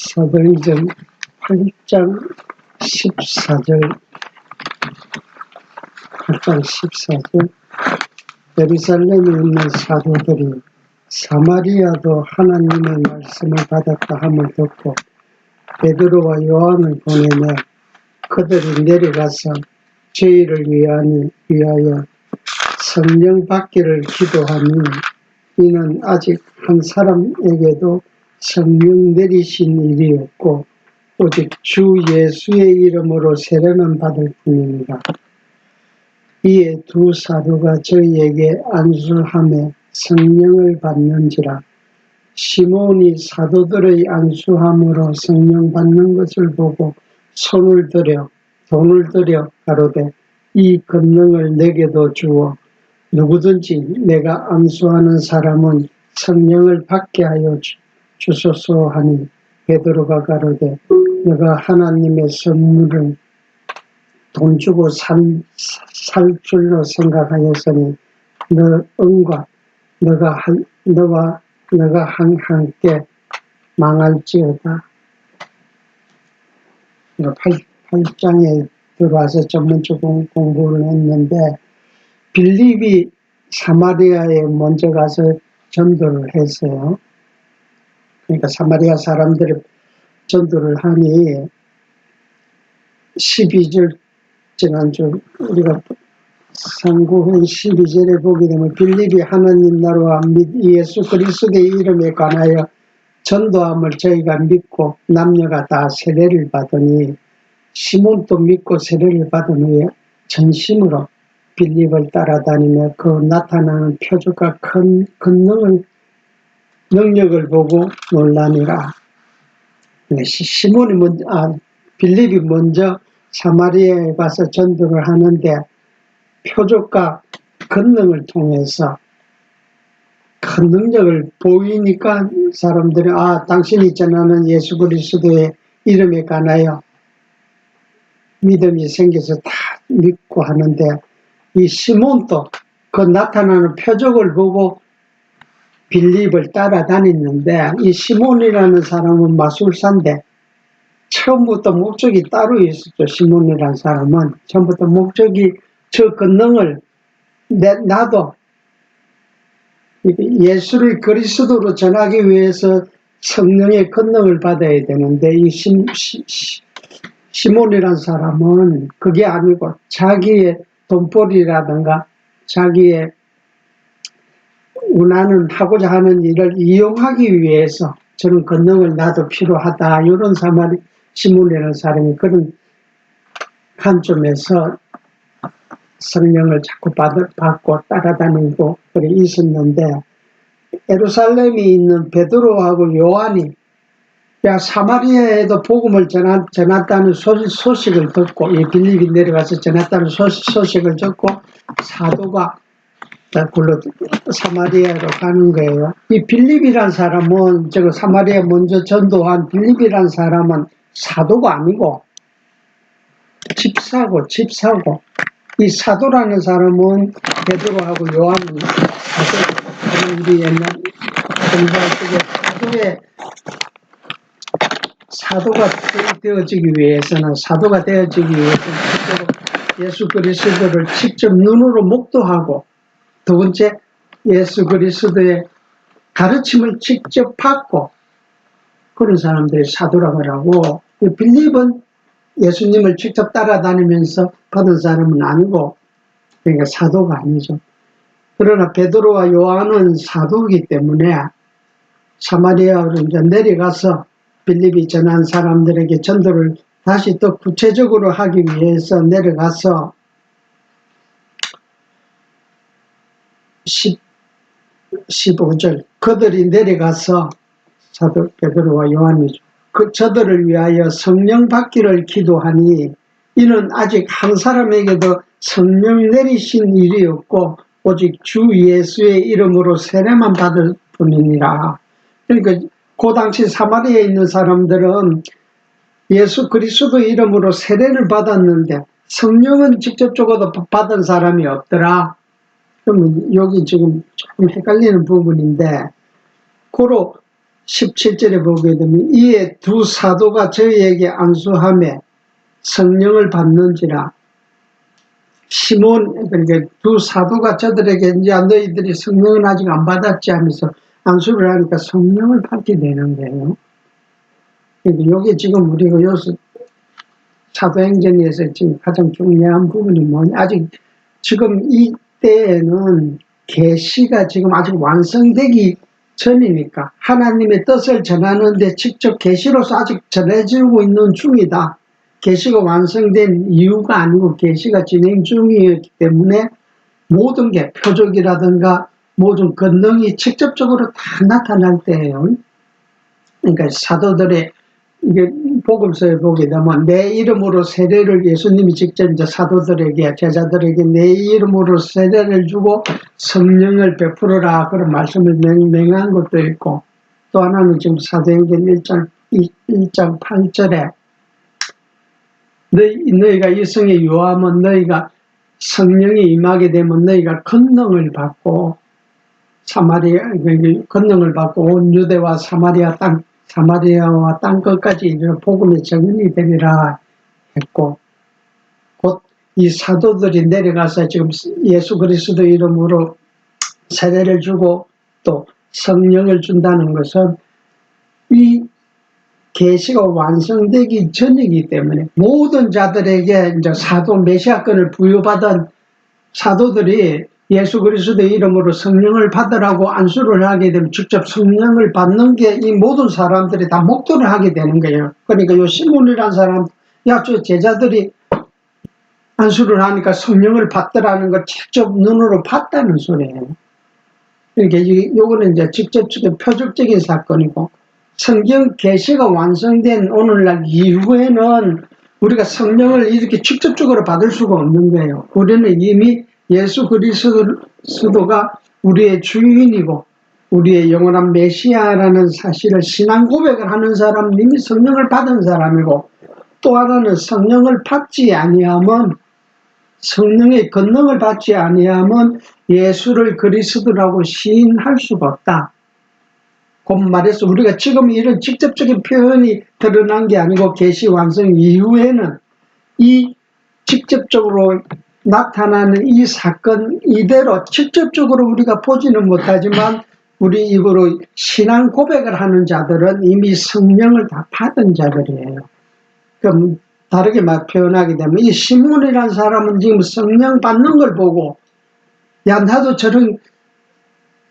사도행전 8장 14절 예루살렘에 있는 사도들이 사마리아도 하나님의 말씀을 받았다 함을 듣고 베드로와 요한을 보내매 그들이 내려가서 저희를 위하여 성령 받기를 기도하니 이는 아직 한 사람에게도 성령 내리신 일이 없고 오직 주 예수의 이름으로 세례만 받을 뿐입니다. 이에 두 사도가 저희에게 안수함에 성령을 받는지라. 시몬이 사도들의 안수함으로 성령 받는 것을 보고 돈을 들여 가로되 이 권능을 내게도 주어 누구든지 내가 안수하는 사람은 성령을 받게 하여 주소서 하니 베드로가 가로되 너가 하나님의 선물을 돈 주고 살 줄로 생각하였으니 너가 함께 망할지어다. 8장에 들어와서 전문적 공부를 했는데 빌립이 사마리아에 먼저 가서 전도를 했어요. 그러니까 사마리아 사람들이 전도를 하니 12절 지난주 우리가 상구편 12절에 보게 되면 빌립이 하나님 나라와 및 예수 그리스도의 이름에 관하여 전도함을 저희가 믿고 남녀가 다 세례를 받으니 시몬도 믿고 세례를 받은 후에 전심으로 빌립을 따라다니며 그 나타나는 표적과 큰 능력을 보고 놀라니라. 빌립이 먼저 사마리아에 가서 전도를 하는데 표적과 권능을 통해서 큰 능력을 보이니까 사람들이 당신이 전하는 예수 그리스도의 이름에 관하여 믿음이 생겨서 다 믿고 하는데 이 시몬도 그 나타나는 표적을 보고 빌립을 따라다녔는데 이 시몬이라는 사람은 마술사인데 처음부터 목적이 따로 있었죠. 시몬이라는 사람은 처음부터 목적이 저 권능을 나도 예수를 그리스도로 전하기 위해서 성령의 권능을 받아야 되는데 이 시몬이라는 사람은 그게 아니고 자기의 돈벌이라든가 자기의 원하는 하고자 하는 일을 이용하기 위해서 저런 권능을 나도 필요하다. 이런 시몬이라는 사람이 그런 관점에서 성령을 자꾸 받고 따라다니고 그래 있었는데 예루살렘에 있는 베드로하고 요한이 사마리아에도 복음을 전했다는 소식을 듣고 이 빌립이 내려가서 전했다는 소식을 듣고 사도가 사마리아로 가는 거예요. 이 빌립이란 사람은 사마리아 먼저 전도한 빌립이란 사람은 사도가 아니고 집사고 이 사도라는 사람은 베드로하고 요한은 우리 옛날 공부할 때 사도가 되어지기 위해서는 예수 그리스도를 직접 눈으로 목도하고 두 번째 예수 그리스도의 가르침을 직접 받고 그런 사람들이 사도라고 하고 빌립은 예수님을 직접 따라다니면서 받은 사람은 아니고 그러니까 사도가 아니죠. 그러나 베드로와 요한은 사도이기 때문에 사마리아로 이제 내려가서 빌립이 전한 사람들에게 전도를 다시 또 구체적으로 하기 위해서 내려가서 15절 그들이 내려가서 사도 베드로와 요한이죠. 저들을 위하여 성령 받기를 기도하니 이는 아직 한 사람에게도 성령 내리신 일이 없고 오직 주 예수의 이름으로 세례만 받을 뿐이니라. 그러니까 그 당시 사마리아에 있는 사람들은 예수 그리스도 이름으로 세례를 받았는데 성령은 직접적으로 받은 사람이 없더라. 그러면 여기 지금 조금 헷갈리는 부분인데 고로 17절에 보게 되면 이에 두 사도가 저희에게 안수하며 성령을 받는지라. 시몬, 그러니까 두 사도가 저들에게 이제 너희들이 성령은 아직 안 받았지 하면서 안수를 하니까 성령을 받게 되는 거예요. 그러니까 이게 지금 우리가 여기서 사도행전에서 지금 가장 중요한 부분이 뭐냐. 아직 지금 이때에는 계시가 지금 아직 완성되기 전이니까 하나님의 뜻을 전하는데 직접 계시로서 아직 전해지고 있는 중이다. 계시가 완성된 이유가 아니고 계시가 진행 중이었기 때문에 모든 게 표적이라든가 모든 권능이 직접적으로 다 나타날 때예요. 그러니까 사도들의 이게 복음서에 보게 되면 내 이름으로 세례를 예수님이 직접 이제 사도들에게 제자들에게 내 이름으로 세례를 주고 성령을 베풀어라 그런 말씀을 맹한 것도 있고, 또 하나는 지금 사도행전 1장 8절에 너희가 이 성에 유하면 너희가 성령이 임하게 되면 너희가 권능을 받고 권능을 받고 온 유대와 사마리아와 땅 끝까지 이르러 복음의 증인이 되리라 했고, 곧 이 사도들이 내려가서 지금 예수 그리스도 이름으로 세례를 주고 또 성령을 준다는 것은 이 계시가 완성되기 전이기 때문에 모든 자들에게 이제 사도 메시아권을 부여받은 사도들이 예수 그리스도의 이름으로 성령을 받으라고 안수를 하게 되면 직접 성령을 받는 게 이 모든 사람들이 다 목도를 하게 되는 거예요. 그러니까 요 시몬이라는 사람, 저 제자들이 안수를 하니까 성령을 받더라는 걸 직접 눈으로 봤다는 소리예요. 그러니까 요거는 이제 직접적인 표적적인 사건이고, 성경 계시가 완성된 오늘날 이후에는 우리가 성령을 이렇게 직접적으로 받을 수가 없는 거예요. 우리는 이미 예수 그리스도가 우리의 주인이고 우리의 영원한 메시아라는 사실을 신앙 고백을 하는 사람, 이미 성령을 받은 사람이고, 또 하나는 성령을 받지 아니하면, 성령의 권능을 받지 아니하면 예수를 그리스도라고 시인할 수가 없다. 곧 말해서 우리가 지금 이런 직접적인 표현이 드러난 게 아니고 계시 완성 이후에는 이 직접적으로 나타나는 이 사건 이대로 직접적으로 우리가 보지는 못하지만 우리 입으로 신앙 고백을 하는 자들은 이미 성령을 다 받은 자들이에요. 그럼 다르게 표현하게 되면 이 시몬이라는 사람은 지금 성령 받는 걸 보고, 야 나도 저런,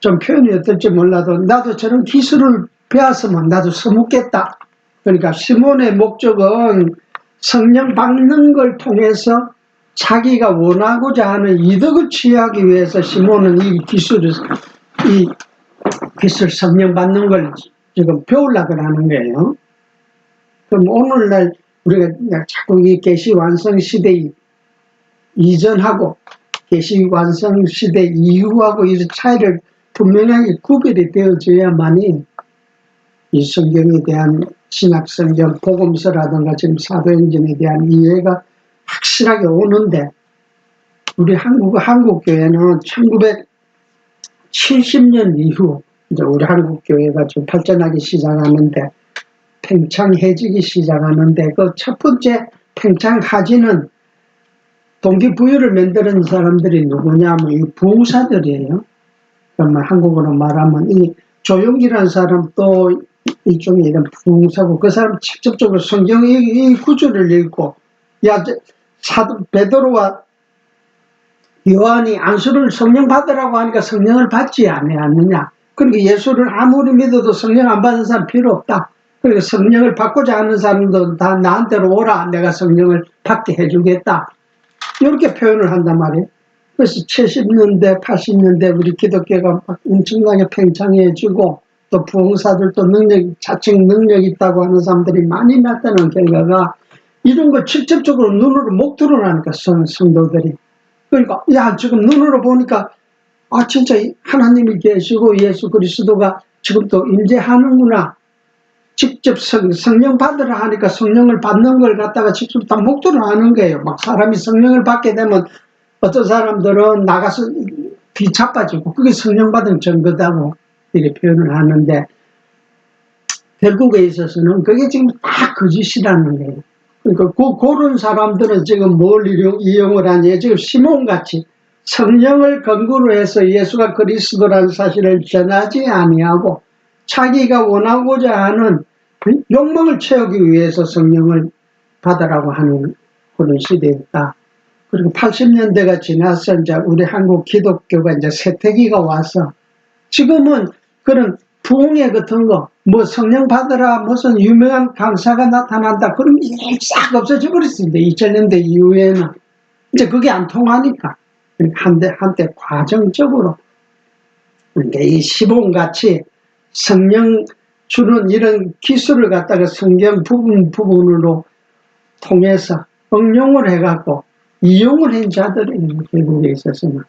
좀 표현이 어떨지 몰라도 나도 저런 기술을 배웠으면 나도 써먹겠다. 그러니까 시몬의 목적은 성령 받는 걸 통해서 자기가 원하고자 하는 이득을 취하기 위해서 시몬은 이 기술 성령 받는 걸 지금 배우려고 하는 거예요. 그럼 오늘날 우리가 자꾸 이 계시 완성 시대 이전하고 계시 완성 시대 이후하고 이 차이를 분명하게 구별이 되어져야만이 이 성경에 대한 신약 성경 복음서라든가 지금 사도행전에 대한 이해가 확실하게 오는데, 우리 한국교회는 1970년 이후 이제 우리 한국교회가 좀 발전하기 시작하는데, 팽창해지기 시작하는데, 그 첫 번째 팽창하지는 동기부여를 만드는 사람들이 누구냐면 이 부흥사들이에요. 그러면 한국어로 말하면 이 조용기라는 사람, 또 일종의 이런 부흥사고, 그 사람 직접적으로 성경 이 구절을 읽고, 사도 베드로와 요한이 안수를 성령 받으라고 하니까 성령을 받지 않느냐. 그러니까 예수를 아무리 믿어도 성령 안 받은 사람 필요 없다. 그러니까 성령을 받고자 하는 사람도 다 나한테로 오라. 내가 성령을 받게 해주겠다. 이렇게 표현을 한단 말이에요. 그래서 70년대, 80년대 우리 기독교가 엄청나게 팽창해지고, 또 부흥사들도 자칭 능력이 있다고 하는 사람들이 많이 나타난 결과가 이런 걸 직접적으로 눈으로 못 드러나니까 성도들이. 그러니까 지금 눈으로 보니까 진짜 하나님이 계시고 예수 그리스도가 지금 또 임재하는구나. 직접 성령 받으라 하니까 성령을 받는 걸 갖다가 직접 다 못 드러나는 거예요. 막 사람이 성령을 받게 되면 어떤 사람들은 나가서 뒤차빠지고 그게 성령 받은 증거다고 이렇게 표현을 하는데, 결국에 있어서는 그게 지금 다 거짓이라는 거예요. 그러니까 그런 사람들은 지금 뭘 이용을 하니, 지금 시몬같이 성령을 근거로 해서 예수가 그리스도라는 사실을 전하지 아니하고 자기가 원하고자 하는 욕망을 채우기 위해서 성령을 받으라고 하는 그런 시대였다. 그리고 80년대가 지나서 이제 우리 한국 기독교가 이제 세태기가 와서 지금은 그런 부흥회 같은 거, 뭐 성령 받으라, 무슨 유명한 강사가 나타난다, 그런 게 싹 없어져 버렸습니다. 2000년대 이후에는. 이제 그게 안 통하니까. 한때 과정적으로. 그러니까 이 시몬같이 성령 주는 이런 기술을 갖다가 성경 부분으로 통해서 응용을 해갖고 이용을 한 자들이 결국에 있어서는.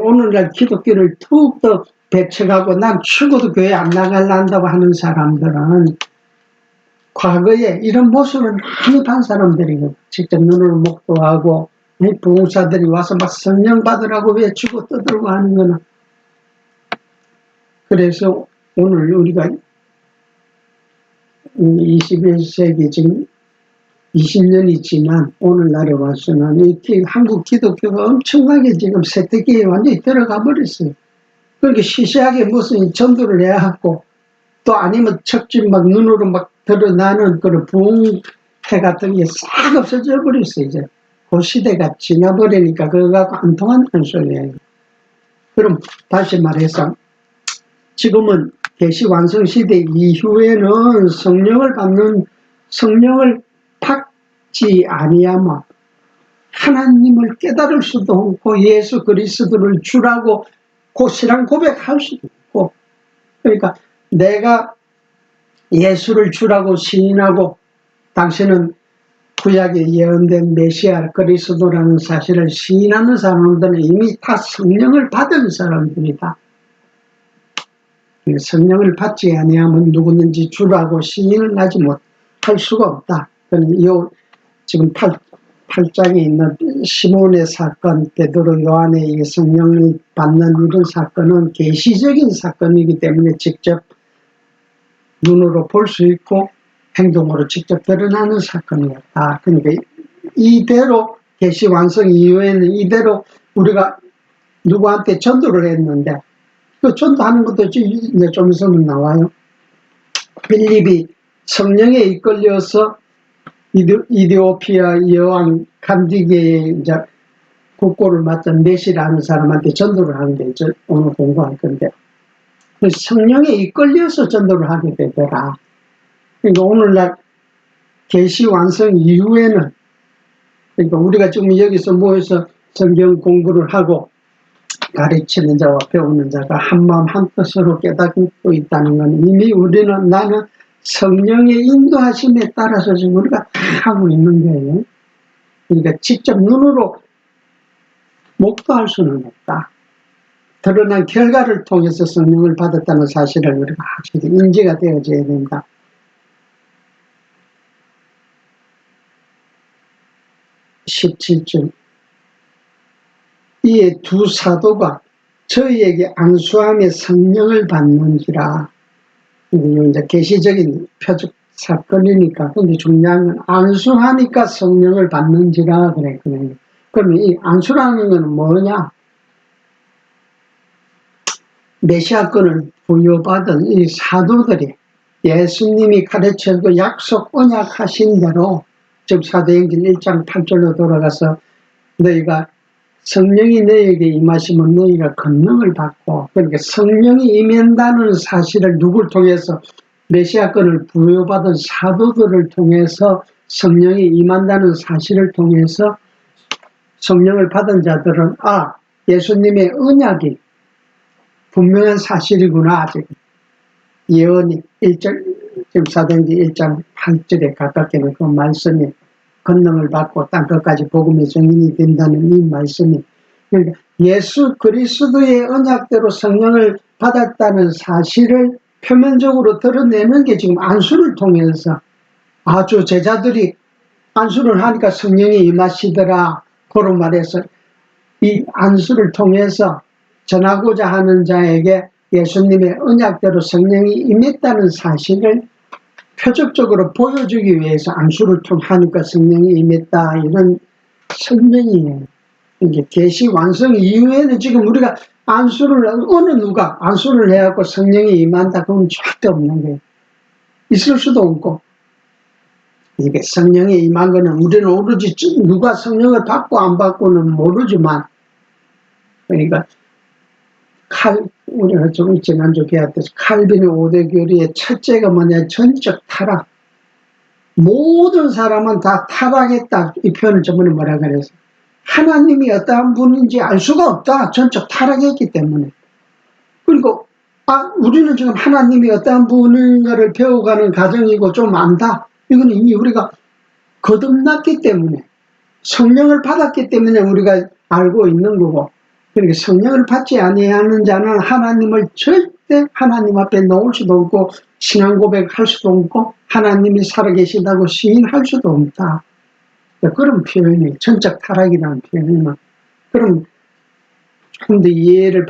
오늘날 기독교를 더욱더 배척하고 난 죽어도 교회 안 나갈란다고 하는 사람들은 과거에 이런 모습을 많이 본 사람들이거든요. 직접 눈으로 목도하고 부흥사들이 와서 막 성령 받으라고 외치고 떠들고 하는 거는. 그래서 오늘 우리가 21세기 지금 20년이 지난 오늘날에 와서는 이 한국 기독교가 엄청나게 지금 세태기에 완전히 들어가 버렸어요. 그렇게 시시하게 무슨 전도를 해갖고 또 아니면 척진 막 눈으로 막 드러나는 그런 부흥회 같은 게 싹 없어져 버렸어요. 이제 그 시대가 지나버리니까 그거 갖고 안 통하는 소리예요. 그럼 다시 말해서 지금은 계시 완성 시대 이후에는 성령을 받지 아니하면 하나님을 깨달을 수도 없고 예수 그리스도를 주라고 신앙 고백할 수도 없고, 그러니까 내가 예수를 주라고 시인하고 당신은 구약에 예언된 메시아 그리스도라는 사실을 시인하는 사람들은 이미 다 성령을 받은 사람들이다. 성령을 받지 아니하면 누구든지 주라고 시인을 하지 못할 수가 없다. 지금 8장에 있는 시몬의 사건, 베드로 요한의 성령을 받는 이런 사건은 계시적인 사건이기 때문에 직접 눈으로 볼 수 있고 행동으로 직접 드러나는 사건이었다. 그러니까 이대로 계시 완성 이후에는 이대로 우리가 누구한테 전도를 했는데, 그 전도하는 것도 이제 좀 있으면 나와요. 빌립이 성령에 이끌려서 이디오피아 여왕 간디게의 이제 국고를 맡은 메시라는 사람한테 전도를 하는데, 오늘 공부할 건데, 성령에 이끌려서 전도를 하게 되더라. 그러니까 오늘날 계시 완성 이후에는, 그러니까 우리가 지금 여기서 모여서 성경 공부를 하고 가르치는 자와 배우는 자가 한마음 한뜻으로 깨닫고 있다는 건 이미 나는 성령의 인도하심에 따라서 지금 우리가 다 하고 있는 거예요. 그러니까 직접 눈으로 목도할 수는 없다. 드러난 결과를 통해서 성령을 받았다는 사실을 우리가 확실히 인지가 되어져야 된다. 17절. 이에 두 사도가 저희에게 안수함에 성령을 받는지라. 이제 계시적인 표적 사건이니까. 근데 중요한 건 안수하니까 성령을 받는지라 그랬거든요. 그러면 이 안수라는 건 뭐냐? 메시아권을 부여받은 이 사도들이 예수님이 가르쳐주고 약속 언약하신 대로, 즉 사도행전 1장 8절로 돌아가서 너희가 성령이 너희에게 임하시면 너희가 권능을 받고, 그러니까 성령이 임한다는 사실을 누굴 통해서, 메시아권을 부여받은 사도들을 통해서 성령이 임한다는 사실을 통해서 성령을 받은 자들은 예수님의 언약이 분명한 사실이구나. 아직 예언이 1절, 지금 사도행전 1장 8절에 가깝게는 그 말씀이 권능을 받고 땅끝까지 복음의 증인이 된다는 이 말씀이, 그러니까 예수 그리스도의 언약대로 성령을 받았다는 사실을 표면적으로 드러내는 게 지금 안수를 통해서, 아주 제자들이 안수를 하니까 성령이 임하시더라. 그런 말에서 이 안수를 통해서 전하고자 하는 자에게 예수님의 언약대로 성령이 임했다는 사실을 표적적으로 보여주기 위해서 안수를 통하니까 성령이 임했다, 이런 설명이에요. 이게 계시 완성 이후에는 지금 우리가 안수를, 어느 누가 안수를 해갖고 성령이 임한다, 그건 절대 없는 거예요. 있을 수도 없고. 이게 성령이 임한 거는 우리는 오로지 누가 성령을 받고 안 받고는 모르지만, 그러니까 우리가 좀 지난주 배웠듯이 칼빈의 5대 교리의 첫째가 뭐냐, 전적 타락. 모든 사람은 다 타락했다, 이 표현을 저번에 뭐라 그랬어. 하나님이 어떠한 분인지 알 수가 없다, 전적 타락했기 때문에. 그리고 우리는 지금 하나님이 어떠한 분인가를 배워가는 과정이고 좀 안다, 이건 이미 우리가 거듭났기 때문에, 성령을 받았기 때문에 우리가 알고 있는 거고, 그러니까 성령을 받지 아니하는 자는 하나님을 절대 하나님 앞에 놓을 수도 없고, 신앙 고백할 수도 없고, 하나님이 살아계시다고 시인할 수도 없다. 그런 표현이, 전적 타락이라는 표현이면, 그럼 조금 더 이해를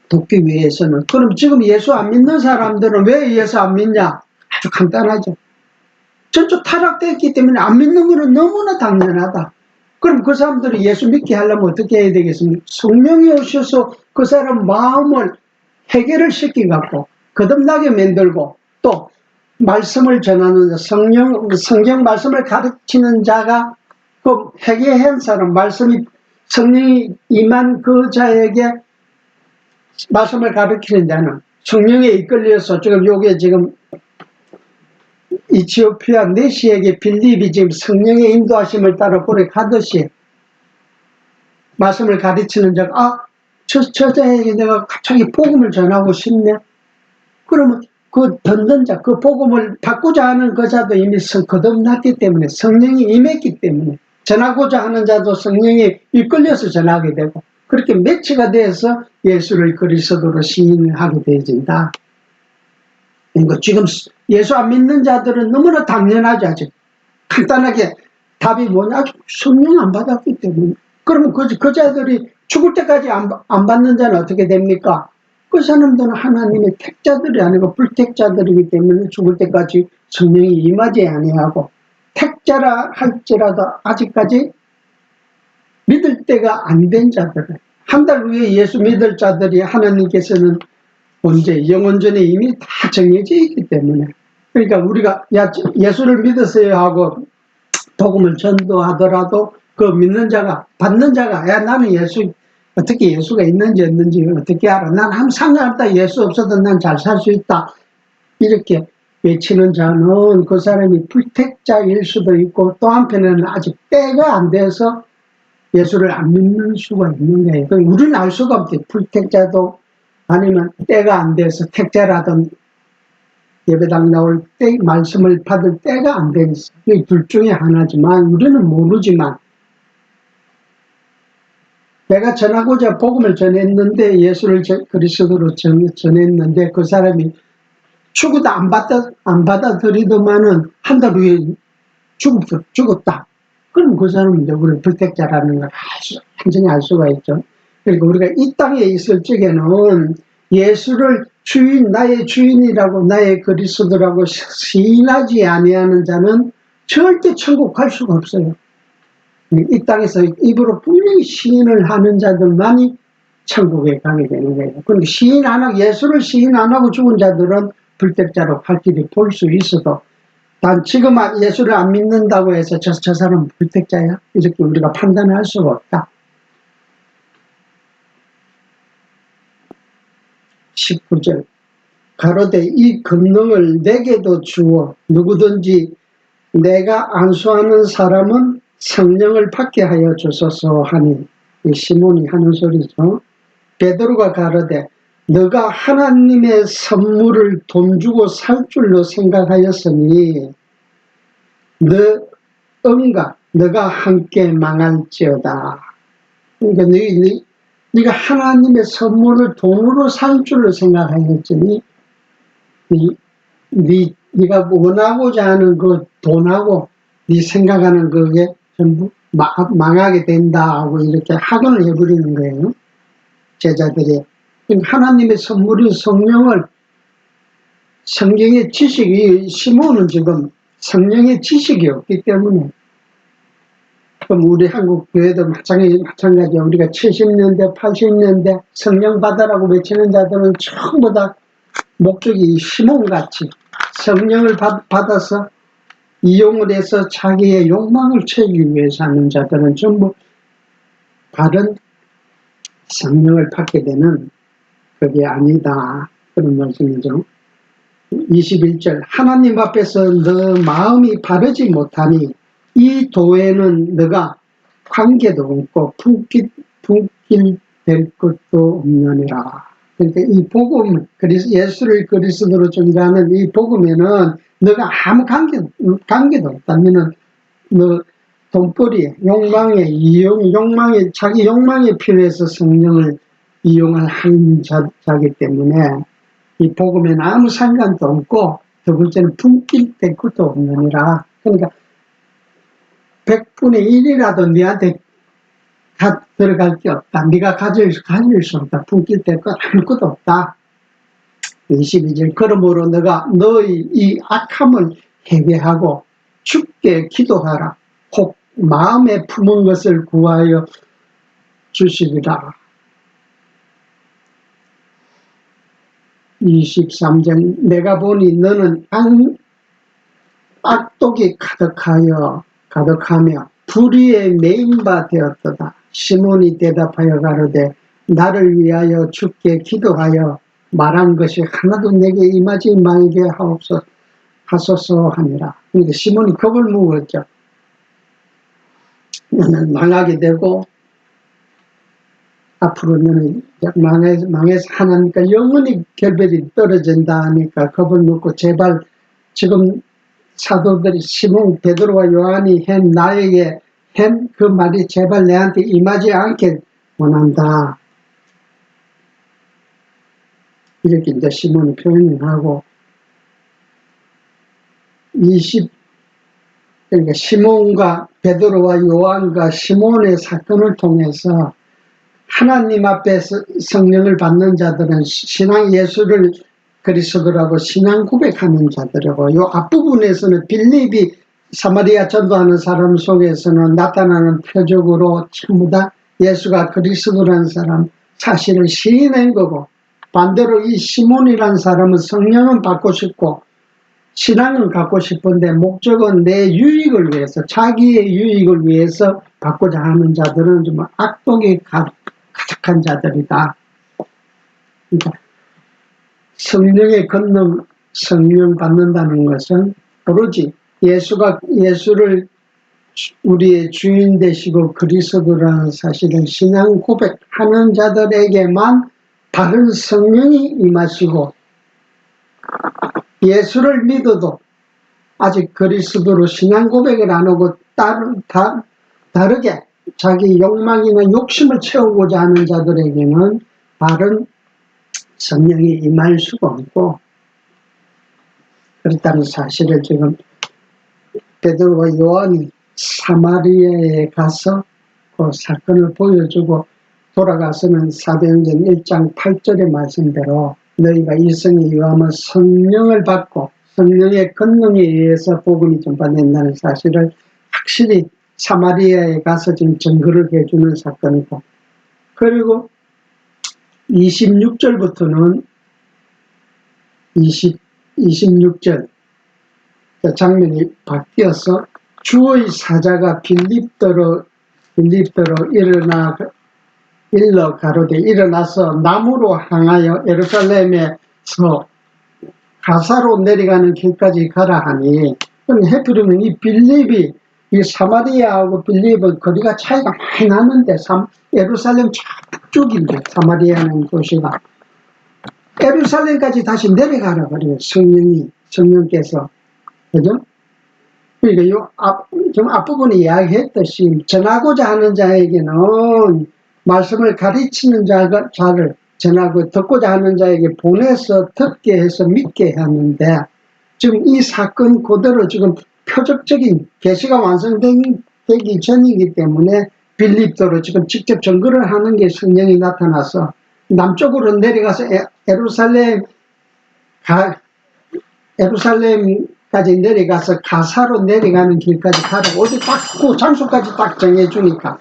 돕기 위해서는, 그럼 지금 예수 안 믿는 사람들은 왜 예수 안 믿냐? 아주 간단하죠. 전적 타락됐기 때문에 안 믿는 것은 너무나 당연하다. 그럼 그 사람들이 예수 믿게 하려면 어떻게 해야 되겠습니까? 성령이 오셔서 그 사람 마음을 해결을 시키갖고 거듭나게 만들고, 또 말씀을 전하는 자, 성경 말씀을 가르치는 자가 그 회개한 사람, 성령이 임한 그 자에게 말씀을 가르치는 자는 성령에 이끌려서, 지금 이티오피아 네시에게 빌립이 지금 성령의 인도하심을 따라 보내 가듯이 말씀을 가르치는 자가, 저 자에게 내가 갑자기 복음을 전하고 싶네. 그러면 그 듣는 자, 그 복음을 받고자 하는 그 자도 이미 거듭났기 때문에, 성령이 임했기 때문에, 전하고자 하는 자도 성령이 이끌려서 전하게 되고, 그렇게 매치가 돼서 예수를 그리스도로 시인하게 되어진다. 그러니까 지금 예수 안 믿는 자들은 너무나 당연하죠. 아직 간단하게 답이 뭐냐? 성령 안 받았기 때문에. 그러면 그 자들이 죽을 때까지 안 받는 자는 어떻게 됩니까? 그 사람들은 하나님의 택자들이 아니고 불택자들이기 때문에 죽을 때까지 성령이 임하지 아니하고, 택자라 할지라도 아직까지 믿을 때가 안 된 자들은, 한 달 후에 예수 믿을 자들이 하나님께서는 언제 영원전에 이미 다 정해져 있기 때문에, 그러니까 우리가 예수를 믿으세요 하고 복음을 전도하더라도 그 믿는 자가, 받는 자가, 나는 어떻게 예수가 있는지 없는지 어떻게 알아? 난 아무 상관없다. 예수 없어도 난 잘 살 수 있다. 이렇게 외치는 자는 그 사람이 불택자일 수도 있고, 또 한편에는 아직 때가 안 돼서 예수를 안 믿는 수가 있는 거예요. 우리는 알 수가 없대. 불택자도 아니면 때가 안 돼서 택자라든 예배당 나올 때, 말씀을 받을 때가 안 되겠어. 이 둘 중에 하나지만 우리는 모르지만, 내가 전하고자 복음을 전했는데, 예수를 그리스도로 전했는데 그 사람이 죽어도 안 받아들이더만은 한 달 후에 죽었다. 그럼 그 사람은 이제 우리 불택자라는 걸 완전히 알 수가 있죠. 그러니까 우리가 이 땅에 있을 적에는 예수를 나의 주인이라고, 나의 그리스도라고 시인하지 아니하는 자는 절대 천국 갈 수가 없어요. 이 땅에서 입으로 분명히 시인을 하는 자들만이 천국에 가게 되는 거예요. 그런데 예수를 시인 안 하고 죽은 자들은 불택자로 갈 길이 볼 수 있어도, 단 지금 예수를 안 믿는다고 해서 저 사람은 불택자야? 이렇게 우리가 판단할 수가 없다. 19절 가로되 이 권능을 내게도 주어 누구든지 내가 안수하는 사람은 성령을 받게 하여 주소서 하니, 시몬이 하는 소리죠. 베드로가 가로되 너가 하나님의 선물을 돈 주고 살 줄로 생각하였으니 너가 함께 망할지어다. 그러니까 네가 하나님의 선물을 돈으로 살 줄로 생각하였으니, 네가 원하고자 하는 그 돈하고 네 생각하는 그게 전부 망하게 된다 하고 이렇게 학언을 해버리는 거예요, 제자들이. 하나님의 선물인 성령을 성경의 지식이, 시몬은 지금 성령의 지식이 없기 때문에, 그럼 우리 한국 교회도 마찬가지야. 우리가 70년대, 80년대 성령 받으라고 외치는 자들은 전부 다 목적이 시몬같이 성령을 받아서 이용을 해서 자기의 욕망을 채우기 위해서 하는 자들은 전부 다른 성령을 받게 되는 그게 아니다. 그런 말씀이죠. 21절 하나님 앞에서 너 마음이 바르지 못하니 이 도에는 너가 관계도 없고 품길 될 것도 없느니라. 그러니까 이 복음, 예수를 그리스도로 전가하는 이 복음에는 너가 아무 관계도 없다면은 너 돈벌이에, 욕망에, 자기 욕망에 필요해서 성령을 이용한 자기 때문에 이 복음에는 아무 상관도 없고, 두 번째는 품길 될 것도 없느니라. 그러니까 100분의 1이라도 너한테 다 들어갈 게 없다. 네가 가질 수 없다. 품길 될 것 아무것도 없다. 22절 그러므로 너가 너의 이 악함을 회개하고 주께 기도하라. 혹 마음에 품은 것을 구하여 주시리라. 23절 내가 보니 너는 악독이 가득하며 불의에 매인 바 되었도다. 시몬이 대답하여 가로되 나를 위하여 주께 기도하여 말한 것이 하나도 내게 임하지 말게 하소서 하니라. 그러니까 시몬이 겁을 먹었죠. 너는 망하게 되고 앞으로 너는 망해서 하나님과 영원히 결별이 떨어진다 하니까 겁을 먹고 제발 지금 사도들이 시몬, 베드로와 요한이 나에게 한 그 말이 제발 내한테 임하지 않게 원한다. 이렇게 이제 시몬이 표현을 하고 그러니까 시몬과 베드로와 요한과 시몬의 사건을 통해서 하나님 앞에서 성령을 받는 자들은 신앙 예수를 그리스도라고 신앙 고백하는 자들이고, 요 앞부분에서는 빌립이 사마리아 전도하는 사람 속에서는 나타나는 표적으로 전부 다 예수가 그리스도라는 사람 사실을 시인한 거고, 반대로 이 시몬이라는 사람은 성령은 받고 싶고 신앙을 갖고 싶은데 목적은 내 유익을 위해서, 자기의 유익을 위해서 받고자 하는 자들은 좀 악독이 가득한 자들이다. 그러니까 성령의 권능, 성령 받는다는 것은 오로지 예수를 우리의 주인 되시고 그리스도라는 사실을 신앙 고백하는 자들에게만 다른 성령이 임하시고, 예수를 믿어도 아직 그리스도로 신앙 고백을 안 하고 다르게 자기 욕망이나 욕심을 채우고자 하는 자들에게는 다른 성령이 임할 수가 없고, 그렇다는 사실을 지금 베드로와 요한이 사마리아에 가서 그 사건을 보여주고 돌아가서는 사도행전 1장 8절의 말씀대로 너희가 이성에 유하면 성령을 받고 성령의 권능에 의해서 복음이 전파된다는 사실을 확실히 사마리아에 가서 지금 증거를 해주는 사건이고, 그리고 26절부터는 26절 장면이 바뀌어서 주의 사자가 빌립더로 일러 가로되 일어나서 남으로 향하여 예루살렘에서 가사로 내려가는 길까지 가라 하니, 해프리면 이 빌립이 이 사마리아하고 빌립은 거리가 차이가 많이 나는데 예루살렘 북쪽인데 사마리아는 도시가 예루살렘까지 다시 내려가라 그래요. 성령께서. 그죠? 그러니까 좀 앞부분에 이야기했듯이 전하고자 하는 자에게는 말씀을 가르치는 자를 전하고 듣고자 하는 자에게 보내서 듣게 해서 믿게 하는데, 지금 이 사건 그대로 지금 표적적인 계시가 완성되기 전이기 때문에 빌립도로 지금 직접 증거를 하는 게 성령이 나타나서 남쪽으로 내려가서 예루살렘 예루살렘까지 내려가서 가사로 내려가는 길까지 가라고 어디 딱 그 장소까지 딱 정해주니까.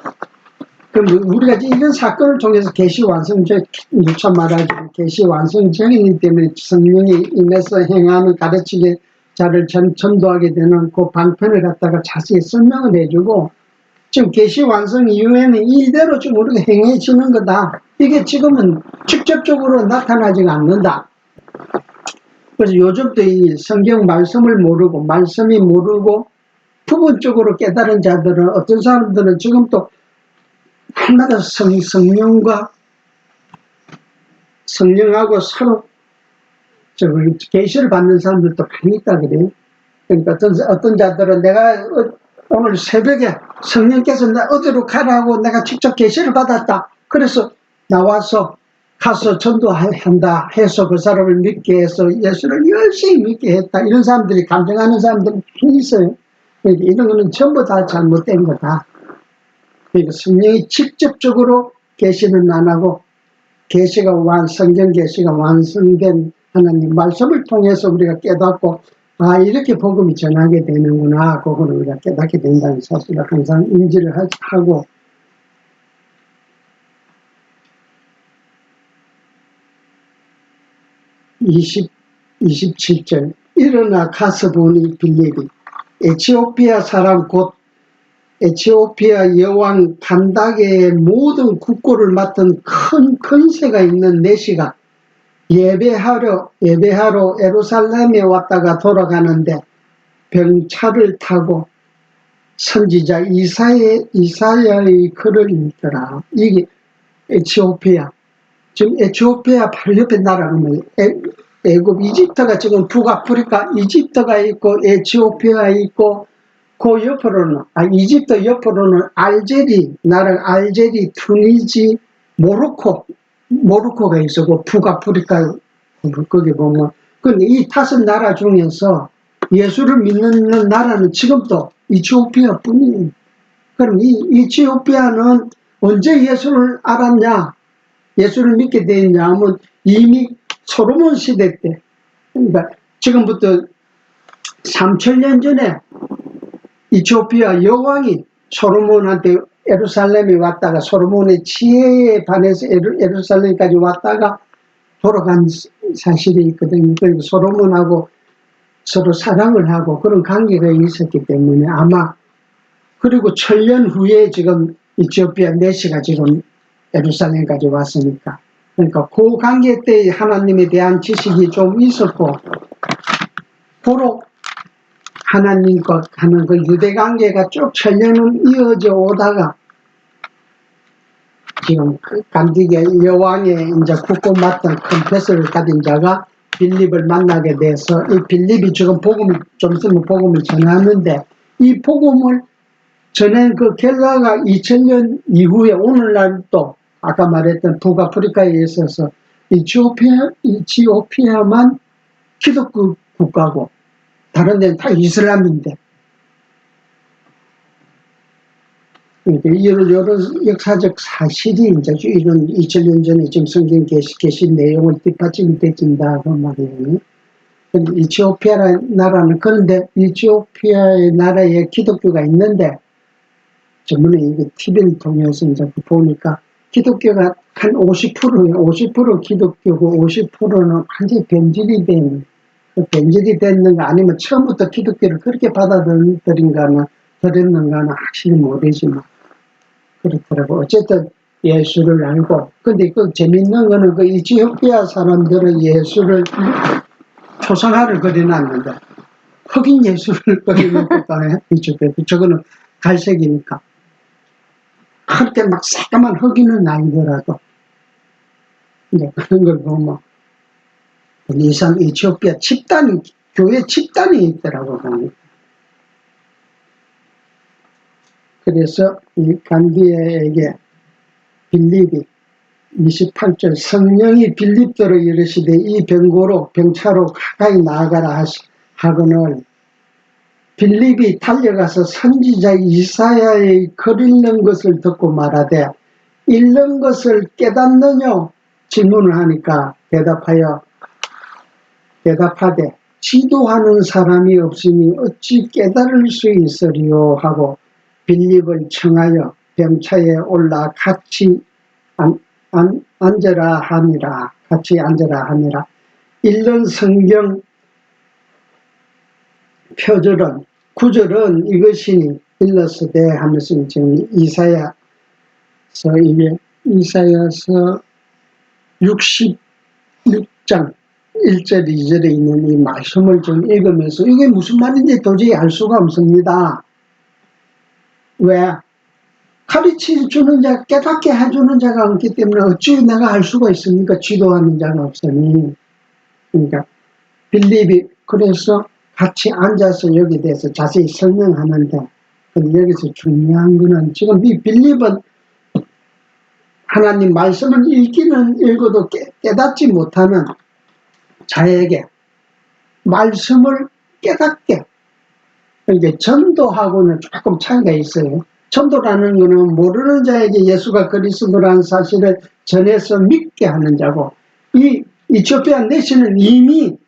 그럼 우리가 이런 사건을 통해서 계시 완성적, 누차 말하기 계시 완성적이기 때문에 성령이 임해서 행하는 가르치게 자를 전도하게 되는 그 방편을 갖다가 자세히 설명을 해주고, 지금 계시 완성 이후에는 이대로 좀 우리가 행해지는 거다. 이게 지금은 직접적으로 나타나지가 않는다. 그래서 요즘도 이 성경 말씀을 모르고 말씀이 모르고 부분적으로 깨달은 자들은, 어떤 사람들은 지금 또 날마다 성령하고 서로 계시를 받는 사람들도 많이 있다 그래요. 그러니까 어떤 자들은 내가 오늘 새벽에 성령께서 나 어디로 가라고 내가 직접 계시를 받았다. 그래서 나와서 가서 전도한다 해서 그 사람을 믿게 해서 예수를 열심히 믿게 했다. 이런 사람들이 감정하는 사람들이 많이 있어요. 그러니까 이런 거는 전부 다 잘못된 거다. 그러니까 성령이 직접적으로 계시는 안 하고, 성경 계시가 완성된 하나님 말씀을 통해서 우리가 깨닫고, 아, 이렇게 복음이 전하게 되는구나. 그거를 우리가 깨닫게 된다는 사실을 항상 인지를 하고, 27절. 일어나 가서 보니 빌립이 에티오피아 사람 곧 에티오피아 여왕 간다게의 모든 국고를 맡은 큰 권세가 있는 내시가 예배하러 예루살렘에 왔다가 돌아가는데 병차를 타고 선지자 이사야의 글을 읽더라. 이게 에티오피아. 지금 에티오피아 바로 옆에 나라가 뭐예요? 애굽, 이집트가 지금 북아프리카, 이집트가 있고 에티오피아 있고, 그 옆으로는, 이집트 옆으로는 알제리, 투니지, 모로코가 있고, 북아프리카, 거기 보면. 근데 이 5나라 중에서 예수를 믿는 나라는 지금도 이티오피아 뿐이에요. 그럼 이 이티오피아는 언제 예수를 알았냐? 예수를 믿게 되었냐 하면 이미 솔로몬 시대 때, 그러니까 지금부터 3000년 전에 이티오피아 여왕이 솔로몬한테 예루살렘에 왔다가 솔로몬의 지혜에 반해서 예루살렘까지 왔다가 돌아간 사실이 있거든요. 그리고 솔로몬하고 서로 사랑을 하고 그런 관계가 있었기 때문에 아마, 그리고 1000년 후에 지금 이티오피아 내시가 지금 예루살렘까지 왔으니까, 그러니까 그 관계 때 하나님에 대한 지식이 좀 있었고, 고로 하나님과 하는 그 유대 관계가 쭉 1000년은 이어져 오다가 지금 간디게 여왕의 이제 국고 맡은 큰 뱃을 가진 자가 빌립을 만나게 돼서, 이 빌립이 지금 좀 있으면 복음을 전하는데, 이 복음을 전한 그 결과가 2000년 이후에 오늘날 또 아까 말했던 북아프리카에 있어서 이티오피아만 기독교 국가고 다른 데는 다 이슬람인데, 이런 역사적 사실이 이제 이런 2000년 전에 지금 성경 계신 내용을 뒷받침이 되진다 그 말이에요. 이티오피아라는 나라는, 그런데 이티오피아의 나라에 기독교가 있는데, 전번에 이게 TV를 통해서 이제 보니까 기독교가 한 50%예요. 50% 기독교고 50%는 완전히 변질이 됐는가, 아니면 처음부터 기독교를 그렇게 받아들인가는 들었는가는 확실히 모르지만 그렇더라고. 어쨌든 예수를 알고, 근데 그 재밌는 거는 그 이티오피아 사람들은 예수를 초상화를 그려놨는데 흑인 예수를 그려놓고 이쪽에 저거는 갈색이니까 그렇게 막 새까만 흑인은 아니더라도 이제 그런 걸 보면 이상 이티오피아 교회 집단이 있더라고. 그래서 이 간디에게 빌립이 28절 성령이 빌립더러 이르시되 이 병차로 가까이 나아가라 하거늘 빌립이 달려가서 선지자 이사야의 글 읽는 것을 듣고 말하되 읽는 것을 깨닫느냐 질문을 하니까 대답하되 지도하는 사람이 없으니 어찌 깨달을 수 있으리요 하고 빌립을 청하여 병차에 올라 같이 앉으라 하니라. 같이 앉으라 하니라. 읽는 성경 표절은 구절은 이것이니 일러스되 하면서 지금 이사야서 66장 1절 2절에 있는 이 말씀을 좀 읽으면서 이게 무슨 말인지 도저히 알 수가 없습니다. 왜? 가르쳐주는 자, 깨닫게 해주는 자가 없기 때문에 어찌 내가 알 수가 있습니까? 지도하는 자가 없으니. 그러니까 빌립이 그래서 같이 앉아서 여기에 대해서 자세히 설명하는데, 여기서 중요한 거는 지금 이 빌립은 하나님 말씀을 읽기는 읽어도 깨닫지 못하는 자에게 말씀을 깨닫게, 이게 전도하고는 조금 차이가 있어요. 전도라는 것은 모르는 자에게 예수가 그리스도라는 사실을 전해서 믿게 하는 자고, 이 이티오피아 내시는 이미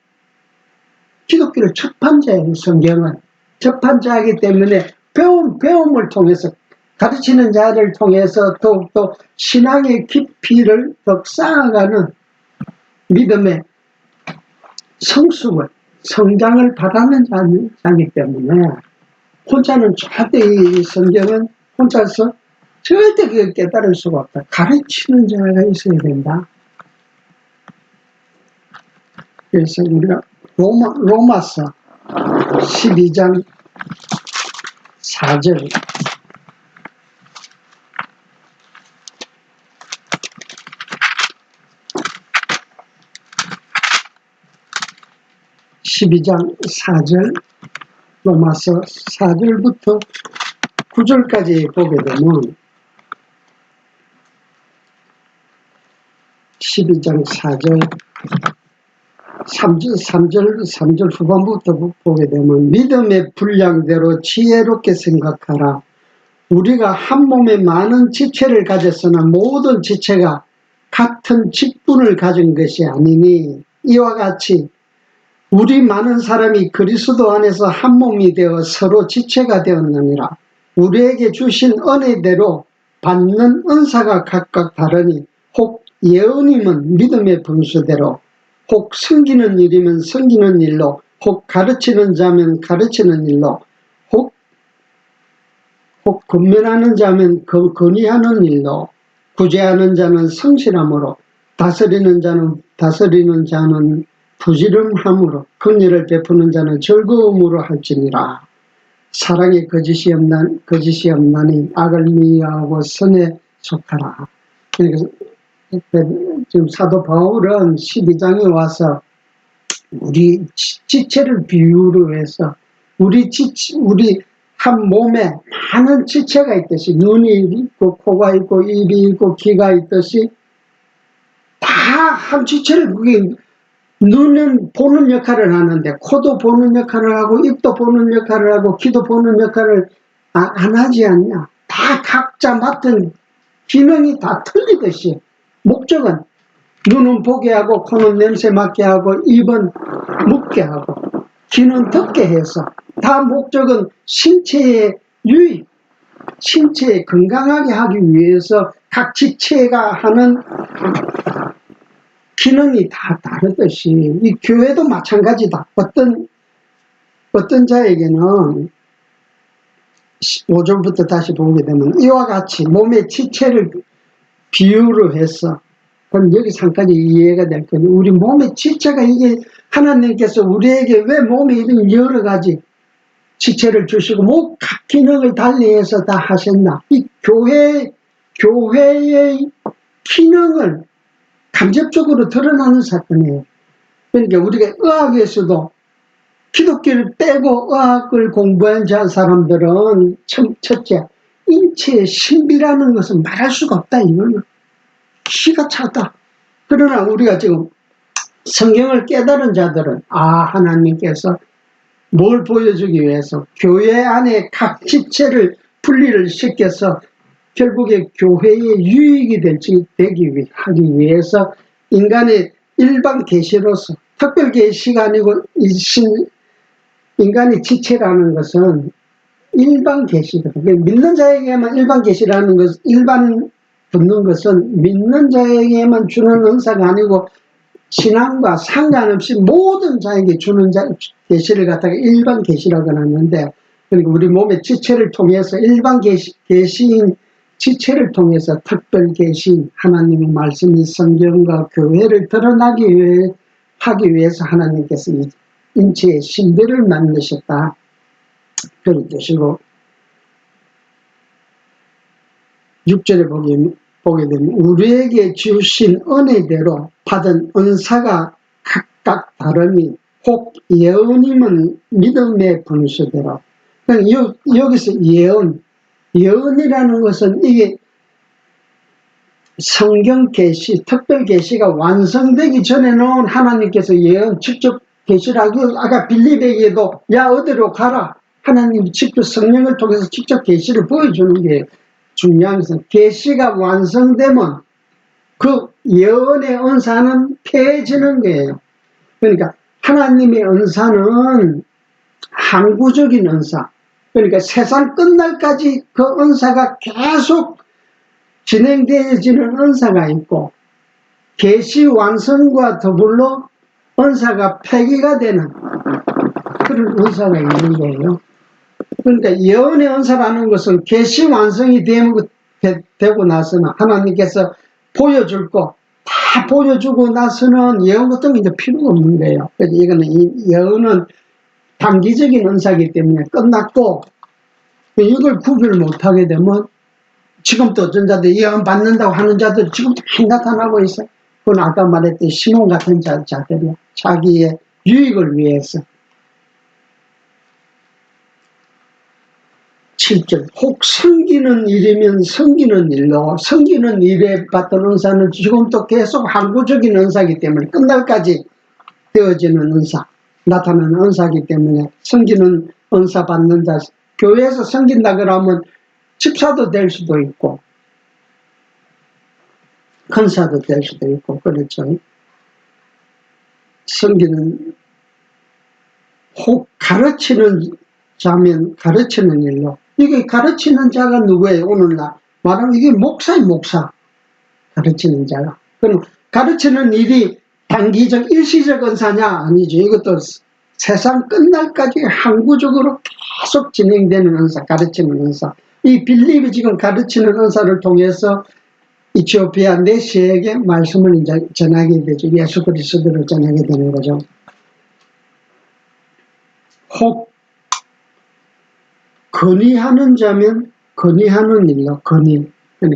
기독교를 접한 자예요. 성경은 접한 자이기 때문에 배움을 통해서, 가르치는 자를 통해서 더욱더 신앙의 깊이를 더 쌓아가는 믿음의 성장을 바라는 자이기 때문에 혼자는 절대 이 성경은 혼자서 절대 그걸 깨달을 수가 없다. 가르치는 자가 있어야 된다. 그래서 우리가 로마서 12장 4절 12장 4절 로마서 4절부터 9절까지 보게 되면 12장 4절 3절 후반부터 보게 되면 믿음의 분량대로 지혜롭게 생각하라. 우리가 한 몸에 많은 지체를 가졌으나 모든 지체가 같은 직분을 가진 것이 아니니 이와 같이 우리 많은 사람이 그리스도 안에서 한 몸이 되어 서로 지체가 되었느니라. 우리에게 주신 은혜대로 받는 은사가 각각 다르니 혹 예언임은 믿음의 분수대로, 혹 섬기는 일이면 섬기는 일로, 혹 가르치는 자면 가르치는 일로, 혹 권면하는 자면 건의하는 일로, 구제하는 자는 성실함으로, 다스리는 자는 부지런함으로, 긍휼을 베푸는 자는 즐거움으로 할지니라. 사랑에 거짓이 없나니 악을 미워하고 선에 속하라. 그러니까 지금 사도 바울은 12장에 와서 우리 지체를 비유로 해서 우리 한 몸에 많은 지체가 있듯이 눈이 있고 코가 있고 입이 있고 귀가 있듯이 다 한 지체를, 그게 눈은 보는 역할을 하는데 코도 보는 역할을 하고 입도 보는 역할을 하고 귀도 보는 역할을 안 하지 않냐. 다 각자 맡은 기능이 다 틀리듯이 목적은 눈은 보게 하고 코는 냄새 맡게 하고 입은 묻게 하고 귀는 듣게 해서 다 목적은 신체의 유익, 신체에 건강하게 하기 위해서 각 지체가 하는 기능이 다 다르듯이 이 교회도 마찬가지다. 어떤 자에게는 5절부터 다시 보게 되면 이와 같이 몸의 지체를 비유로 해서, 그럼 여기서 한 가지 이해가 될 거니, 우리 몸의 지체가 이게 하나님께서 우리에게 왜 몸에 이런 여러 가지 지체를 주시고 뭐 각 기능을 달리해서 다 하셨나. 이 교회의 기능을 간접적으로 드러나는 사건이에요. 그러니까 우리가 의학에서도 기독교를 빼고 의학을 공부한 사람들은 첫째, 인체의 신비라는 것은 말할 수가 없다. 이거는 기가 차다. 그러나 우리가 지금 성경을 깨달은 자들은 하나님께서 뭘 보여주기 위해서 교회 안에 각 지체를 분리를 시켜서 결국에 교회의 유익이 하기 위해서 인간의 일반 계시로서 특별 계시가 아니고 인간의 지체라는 것은 일반 계시거든요. 믿는 자에게만 일반 계시라는 것, 일반 붙는 것은 믿는 자에게만 주는 은사가 아니고 신앙과 상관없이 모든 자에게 주는 계시를 갖다가 일반 계시라고 하는데, 그러니까 우리 몸의 지체를 통해서 일반 계시인 지체를 통해서 특별 계시, 하나님의 말씀이 성경과 교회를 드러나기 하기 위해서 하나님께서 이 인체의 신비를 만드셨다, 그런 뜻이고, 6절에 보게 되면 우리에게 주신 은혜대로 받은 은사가 각각 다르니 혹 예언이면 믿음의 분수대로. 여기서 예언이라는 것은 이게 성경 계시, 특별 계시가 완성되기 전에는 하나님께서 예언 직접 계시라고, 아까 빌립에게도 야 어디로 가라, 하나님이 직접 성령을 통해서 직접 계시를 보여주는 게 중요한 것은, 계시가 완성되면 그 예언의 은사는 폐해지는 거예요. 그러니까 하나님의 은사는 항구적인 은사, 그러니까 세상 끝날까지 그 은사가 계속 진행되어지는 은사가 있고, 계시 완성과 더불어 은사가 폐기가 되는 그런 은사가 있는 거예요. 그러니까 예언의 은사라는 것은 계시 완성이 되고 나서는 하나님께서 보여줄 거 다 보여주고 나서는 예언 같은 게 이제 필요가 없는 거예요. 그래서 이거는 예언은 단기적인 은사이기 때문에 끝났고, 이걸 구별 못하게 되면 지금도 어떤 자들 예언 받는다고 하는 자들 지금 많이 나타나고 있어요. 그건 아까 말했던 시몬 같은 자들이야. 자기의 유익을 위해서. 7절, 혹 섬기는 일이면 섬기는 일로, 섬기는 일에 받던 은사는 지금도 계속 항구적인 은사이기 때문에 끝날까지 되어지는 은사, 나타나는 은사이기 때문에 섬기는 은사 받는 자, 교회에서 섬긴다 그러면 집사도 될 수도 있고 큰사도 될 수도 있고 그렇죠. 섬기는, 혹 가르치는 자면 가르치는 일로, 이게 가르치는 자가 누구예요? 오늘날 말하면 이게 목사의 목사, 가르치는 자가. 그럼 가르치는 일이 단기적 일시적 은사냐? 아니죠. 이것도 세상 끝날까지 항구적으로 계속 진행되는 은사, 가르치는 은사. 이 빌립이 지금 가르치는 은사를 통해서 이티오피아 네시에게 말씀을 이제 전하게 되죠. 예수 그리스도를 전하게 되는 거죠. 혹 건의하는 자면 건의하는 일로, 건의.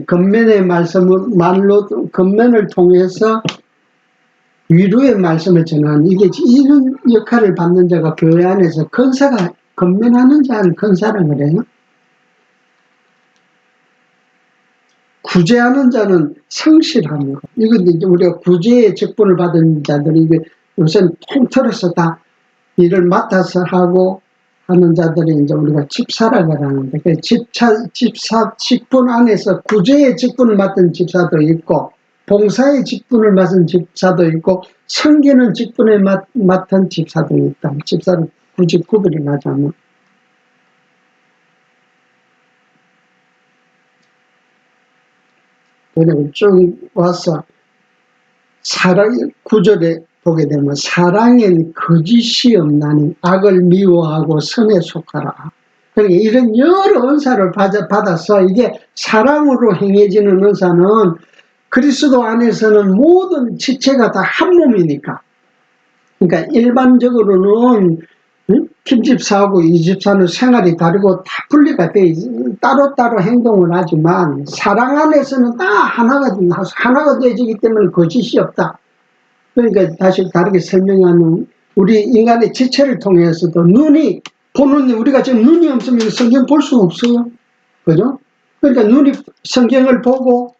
겉면의 말로 겉면을 통해서 위로의 말씀을 전하는, 이게 이런 역할을 받는 자가 교회 안에서 권사가, 겉면하는 자는 권사라 그래요. 구제하는 자는 성실함이고, 이건 이제 우리가 구제의 직분을 받은 자들이 이게 우선 통틀어서 다 일을 맡아서 하고 하는 자들이 이제 우리가 집사라고 하는데, 그 집사 직분 안에서 구제의 직분을 맡은 집사도 있고, 봉사의 직분을 맡은 집사도 있고, 섬기는 직분을 맡은 집사도 있다. 집사는 굳이 구별이 나자면. 그리고 쭉 와서 사랑, 구절에 보게 되면 사랑엔 거짓이 없나니 악을 미워하고 선에 속하라. 그러니까 이런 여러 은사를 받아서 이게 사랑으로 행해지는 은사는 그리스도 안에서는 모든 지체가 다 한 몸이니까. 그러니까 일반적으로는 김집사하고 이집사는 생활이 다르고 다 분리가 돼 따로따로 행동을 하지만, 사랑 안에서는 다 하나가 되어지기 때문에 거짓이 없다. 그러니까 다시 다르게 설명하면, 우리 인간의 지체를 통해서도 눈이 보는, 우리가 지금 눈이 없으면 성경 볼 수 없어요. 그죠? 그러니까 눈이 성경을 보고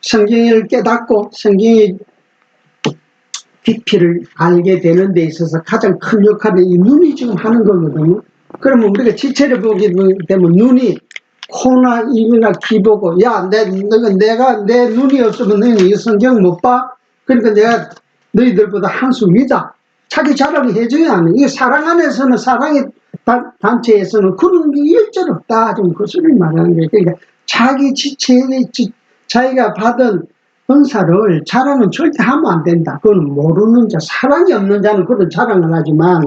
성경을 깨닫고 성경의 깊이를 알게 되는 데 있어서 가장 큰 역할을 이 눈이 지금 하는 거거든요. 그러면 우리가 지체를 보게 되면 눈이 코나 입이나 귀 보고, 야, 내가 내 눈이 없으면 너는 이 성경 못 봐? 그러니까 내가 너희들보다 한 수 위다. 자기 자랑을 해줘야 하는. 이 사랑 안에서는, 사랑의 단체에서는 그런 게 일절 없다. 좀 그 소리를 말하는 거예요. 그러니까 자기 자기가 받은 은사를 자랑은 절대 하면 안 된다. 그건 모르는 자, 사랑이 없는 자는 그런 자랑을 하지만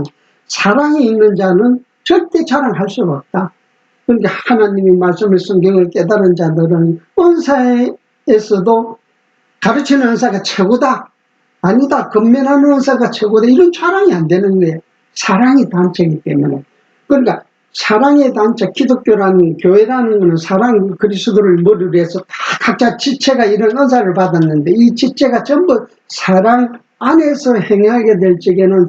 사랑이 있는 자는 절대 자랑할 수가 없다. 그러니까 하나님이 말씀을 성경을 깨달은 자들은 은사에서도 가르치는 은사가 최고다. 아니다. 건면하는 은사가 최고다. 이런 자랑이 안 되는 거예요. 사랑이 단체이기 때문에. 그러니까 사랑의 단체, 기독교라는 교회라는 것은 사랑 그리스도를 머리로 해서 다 각자 지체가 이런 은사를 받았는데 이 지체가 전부 사랑 안에서 행하게 될 적에는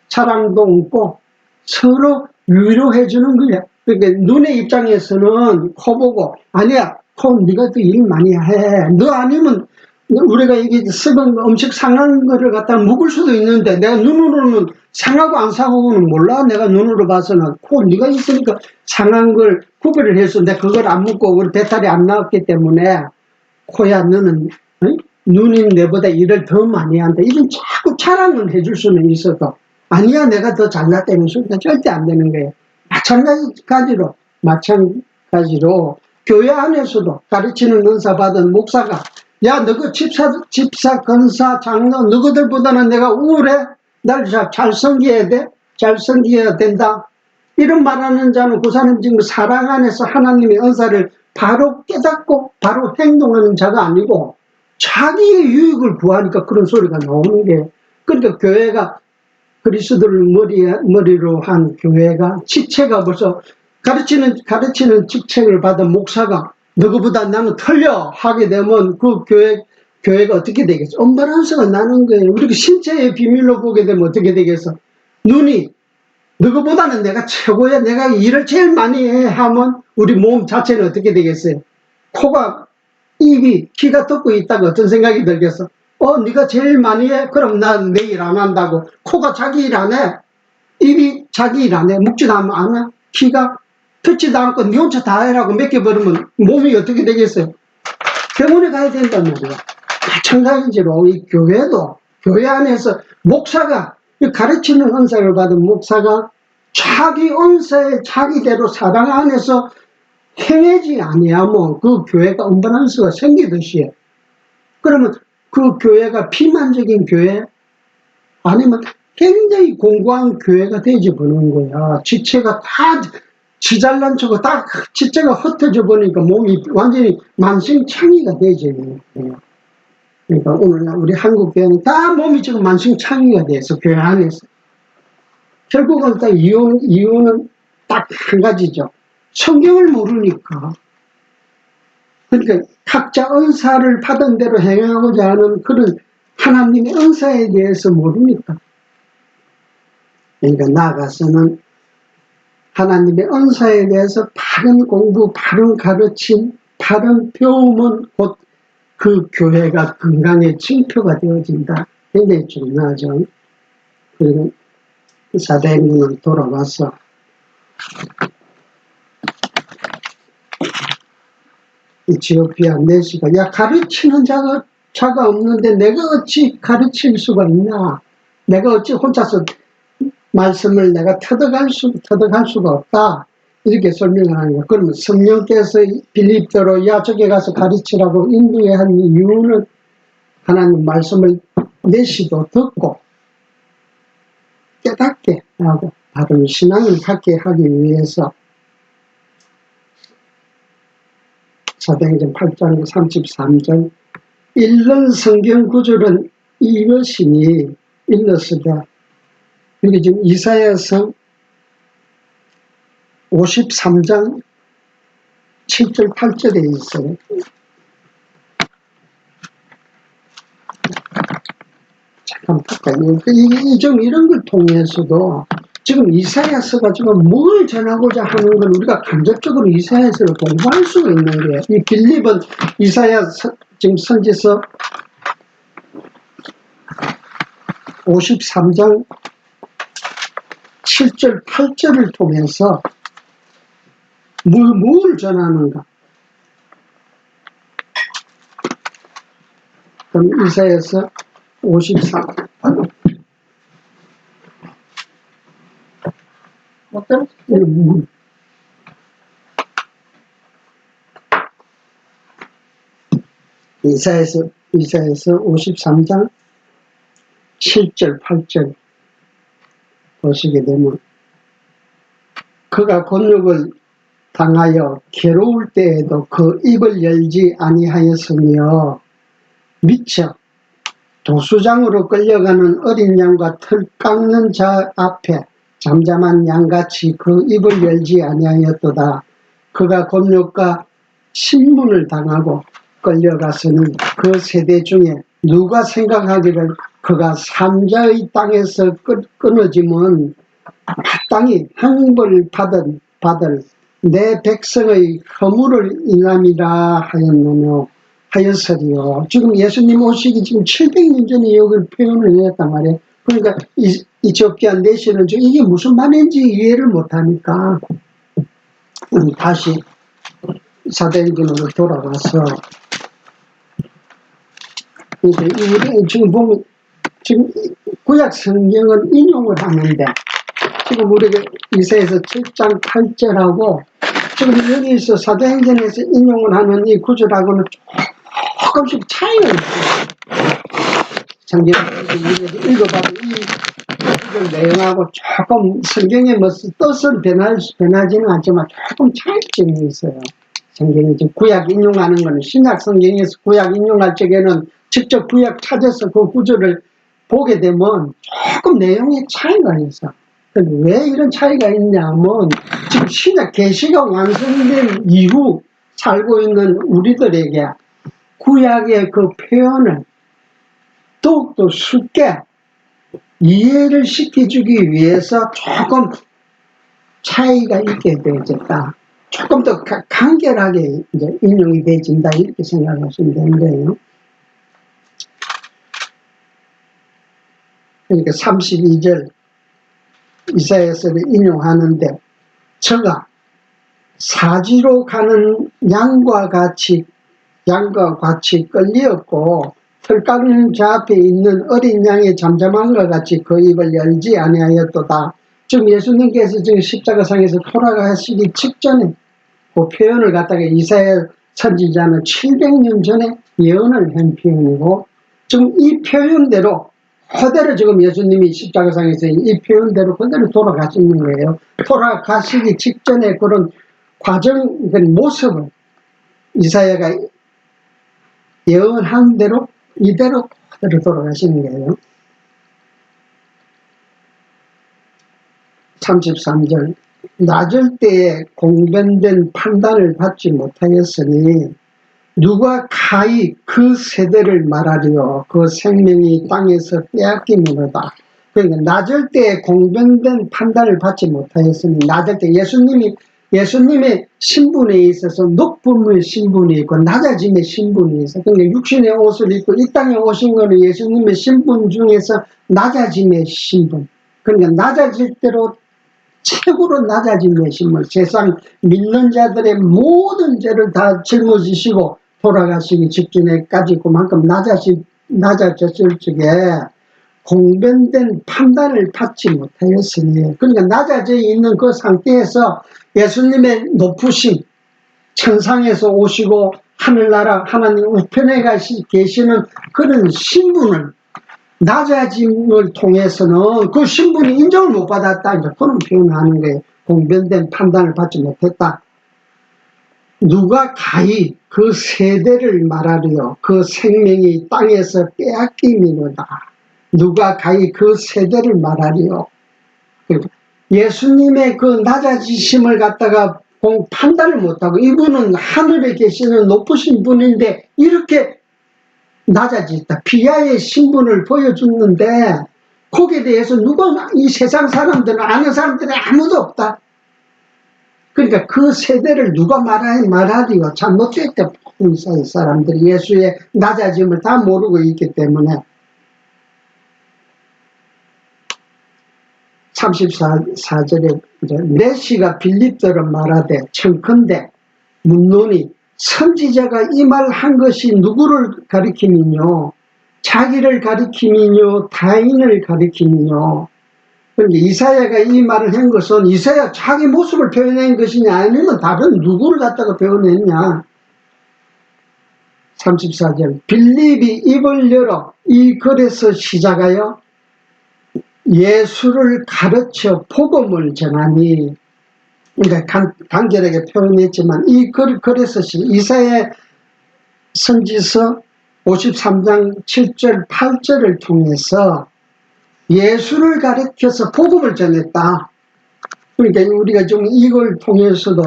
사랑도 없고 서로 위로해 주는 거야. 그러니까 눈의 입장에서는 코 보고 아니야 코 네가 더 일 많이 해. 너 아니면 우리가 이게 썩은 음식 상한 거를 갖다 먹을 수도 있는데 내가 눈으로는 상하고 안 상하고는 몰라. 내가 눈으로 봐서는 코 네가 있으니까 상한 걸 구별을 해서 내가 그걸 안 먹고 우리 배탈이 안 나왔기 때문에 코야 너는 눈인 내보다 일을 더 많이 한다. 이런 자꾸 자랑을 해줄 수는 있어도 아니야 내가 더 잘났다는 소리가 절대 안 되는 거예요. 마찬가지로 교회 안에서도 가르치는 은사 받은 목사가 야 너그 집사 권사 장로 너희들보다는 내가 우울해. 날 잘 섬겨야 돼. 잘 섬겨야 된다. 이런 말하는 자는 그 사람 지금 사랑 안에서 하나님의 은사를 바로 깨닫고 바로 행동하는 자가 아니고 자기의 유익을 구하니까 그런 소리가 나오는 게. 그러니까 교회가 그리스도를 머리로 한 교회가 지체가 벌써 가르치는 직책을 받은 목사가 누구보다 나는 틀려 하게 되면 그 교회가 어떻게 되겠어? 언밸런스가 나는 거예요. 우리가 신체의 비밀로 보게 되면 어떻게 되겠어? 눈이 누구보다는 내가 최고야. 내가 일을 제일 많이 해 하면 우리 몸 자체는 어떻게 되겠어요? 코가 입이 귀가 덮고 있다고 어떤 생각이 들겠어? 네가 제일 많이 해? 그럼 난 내 일 안 한다고. 코가 자기 일 안 해? 입이 자기 일 안 해? 묵지도 안 해? 귀가 듣지도 않고 니 혼자 다 해라고 맡겨버리면 몸이 어떻게 되겠어요? 병원에 가야 된단 말이야. 마찬가지로 이 교회도 교회 안에서 목사가 가르치는 은사를 받은 목사가 자기 은사에 자기대로 사랑 안에서 행하지 아니하면 그 교회가 언밸런스가 생기듯이 그러면 그 교회가 비만적인 교회 아니면 굉장히 공고한 교회가 되지 보는 거야. 지체가 다 지잘난 척고 딱 지체가 흩어져 보니까 몸이 완전히 만신창이가 되지. 그러니까 오늘 우리 한국 교회는 다 몸이 지금 만신창이가 돼서 교회 안에서 결국은 딱 이유는 딱 한 가지죠. 성경을 모르니까. 그러니까 각자 은사를 받은 대로 행하고자 하는 그런 하나님의 은사에 대해서 모르니까. 그러니까 나아가서는 하나님의 은사에 대해서 바른 공부, 바른 가르침, 바른 배움은 곧 그 교회가 건강의 징표가 되어진다. 굉장히 중요하죠. 그리고 사도행전으로 돌아와서 이티오피아 내시가 야 가르치는 자가 없는데 내가 어찌 가르칠 수가 있나? 내가 어찌 혼자서 말씀을 내가 터득할 수가 없다. 이렇게 설명을 하는 거야. 그러면 성령께서 빌립도로 야 저기 가서 가르치라고 인도해 한 이유는 하나님 말씀을 내시도 듣고 깨닫게 하고 바른 신앙을 갖게 하기 위해서 사도행전 8장 33절 읽는 성경 구절은 이것이니 일렀으되 여기 지금 이사야서 53장 7절 8절에 있어요. 잠깐 볼까요? 좀 이런 걸 통해서도 지금 이사야서가 지금 뭘 전하고자 하는 걸 우리가 간접적으로 이사야서를 공부할 수가 있는 거예요. 이 빌립은 이사야서 지금 선지서 53장 7절 8절을 통해서 뭘 전하는가? 그럼 이사야서 53 어떤 이사야서 53장 7절 8절 보시게 되면 그가 곤욕을 당하여 괴로울 때에도 그 입을 열지 아니하였으며 미쳐 도수장으로 끌려가는 어린 양과 털 깎는 자 앞에 잠잠한 양같이 그 입을 열지 아니하였도다. 그가 곤욕과 신문을 당하고 끌려갔으니 그 세대 중에 누가 생각하기를 그가 삼자의 땅에서 끊어짐은 마땅히 형벌을 받을 내 백성의 허물을 인함이라 하였으리요. 지금 예수님 오시기 지금 700년 전에 이걸 표현을 했단 말이에요. 그러니까 이ትዮጵ기아 내시는 이게 무슨 말인지 이해를 못하니까 다시 사도행전으로 돌아가서 이제 우리 지금 보면 지금 구약 성경을 인용을 하는데 지금 우리가 이사야서 7장 8절하고 지금 여기서 사도행전에서 인용을 하는 이 구절하고는 조금씩 차이가 있어요. 성경을 읽어봐도 이 구절 내용하고 조금 성경의 뜻은 변하지는 않지만 조금 차이점이 있어요. 성경이 지금 구약 인용하는 거는 신약 성경에서 구약 인용할 적에는 직접 구약 찾아서 그 구절을 보게 되면 조금 내용의 차이가 있어. 왜 이런 차이가 있냐면 지금 신약 계시가 완성된 이후 살고 있는 우리들에게 구약의 그 표현을 더욱더 쉽게 이해를 시켜주기 위해서 조금 차이가 있게 되어졌다. 조금 더 간결하게 이제 인용이 되어진다 이렇게 생각하시면 되는데요. 그러니까 32절 이사야서를 인용하는데 저가 사지로 가는 양과 같이 끌리었고 털 깎는 자 앞에 있는 어린 양의 잠잠함과 같이 그 입을 열지 아니하였도다. 지금 예수님께서 지금 십자가상에서 돌아가시기 직전에 그 표현을 갖다가 이사야 선지자는 700년 전에 예언을 한 표현이고 지금 이 표현대로 그대로 지금 예수님이 십자가상에서 이 표현대로 그대로 돌아가시는 거예요. 돌아가시기 직전에 그런 과정, 그런 모습을 이사야가 예언한 대로 이대로 그대로 돌아가시는 거예요. 33절 낮을 때에 공변된 판단을 받지 못하였으니 누가 가히 그 세대를 말하리요 그 생명이 땅에서 빼앗김이로다. 그러니까 낮을 때에 공변된 판단을 받지 못하였으니 낮을 때 예수님의 신분에 있어서 높음의 신분이 있고 낮아짐의 신분이 있어. 그러니까 육신의 옷을 입고 이 땅에 오신 거는 예수님의 신분 중에서 낮아짐의 신분. 그러니까 낮아질 대로 최고로 낮아짐의 신분. 세상 믿는 자들의 모든 죄를 다 짊어지시고 돌아가시기 직전에까지 그만큼 낮아졌을 적에 공변된 판단을 받지 못하였으니 그러니까 낮아져 있는 그 상태에서 예수님의 높으심 천상에서 오시고 하늘나라 하나님 우편에 계시는 그런 신분을 낮아짐을 통해서는 그 신분이 인정을 못 받았다 이제 그런 표현을 하는 거예요. 공변된 판단을 받지 못했다. 누가 가히 그 세대를 말하리요 그 생명이 땅에서 빼앗김이로다. 누가 가히 그 세대를 말하리요. 예수님의 그 낮아지심을 갖다가 판단을 못하고 이분은 하늘에 계시는 높으신 분인데 이렇게 낮아졌다. 비하의 신분을 보여줬는데 거기에 대해서 누가 이 세상 사람들은 아는 사람들이 아무도 없다. 그러니까 그 세대를 누가 말하리요. 잘못됐다. 이스라엘 사람들이 예수의 낮아짐을 다 모르고 있기 때문에 34절에 내시가 빌립더로 말하되 청컨대 묻노니 선지자가 이 말 한 것이 누구를 가리키면요 자기를 가리키며 타인을 가리키며. 그런데 이사야가 이 말을 한 것은 이사야 자기 모습을 표현한 것이냐 아니면 다른 누구를 갖다가 표현했냐. 34절 빌립이 입을 열어 이 글에서 시작하여 예수를 가르쳐 복음을 전하니. 그러니까 간결하게 표현했지만 이 글에서 이사야 선지서 53장 7절 8절을 통해서 예수를 가르쳐서 복음을 전했다. 그러니까 우리가 좀 이걸 통해서도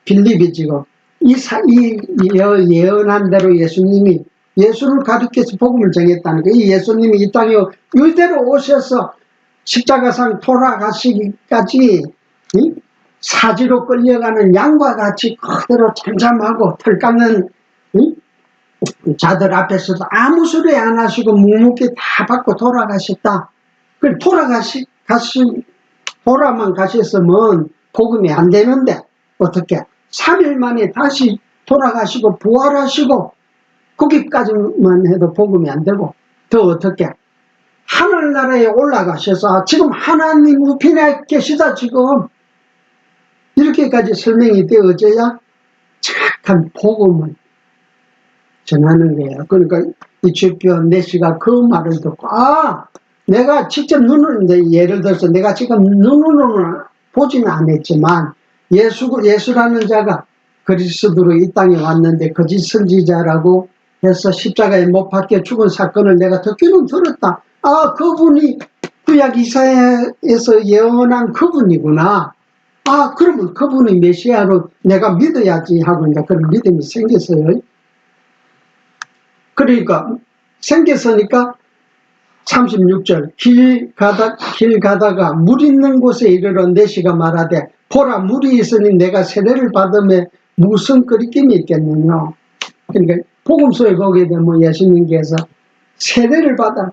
빌립이 지금 예언한 대로 예수님이 예수를 가르쳐서 복음을 전했다는 거예요. 이 예수님이 이 땅에 이대로 오셔서 십자가상 돌아가시기까지 사지로 끌려가는 양과 같이 그대로 잠잠하고 털 깎는 자들 앞에서도 아무 소리 안 하시고 묵묵히 다 받고 돌아가셨다. 돌아만 가셨으면 복음이 안 되는데 어떻게 3일 만에 다시 돌아가시고 부활하시고 거기까지만 해도 복음이 안 되고 더 어떻게 하늘나라에 올라가셔서 지금 하나님 우편에 계시다 지금 이렇게까지 설명이 되어져야 정확한 복음을 전하는 거예요. 그러니까 이ትዮጵ야 내시가 그 말을 듣고 내가 직접 예를 들어서 내가 지금 눈으로는 보지는 않았지만 예수라는 자가 그리스도로 이 땅에 왔는데 거짓 선지자라고 해서 십자가에 못 박혀 죽은 사건을 내가 듣기는 들었다. 그분이 구약 이사야에서 예언한 그분이구나. 그러면 그분이 메시아로 내가 믿어야지 하고 이제 그런 믿음이 생겼어요. 그러니까 생겼으니까 36절 길 가다가 물 있는 곳에 이르러 내시가 말하되 보라 물이 있으니 내가 세례를 받음에 무슨 거리낌이 있겠느냐. 그러니까 복음서에 보게 되면 예수님께서 세례를 받아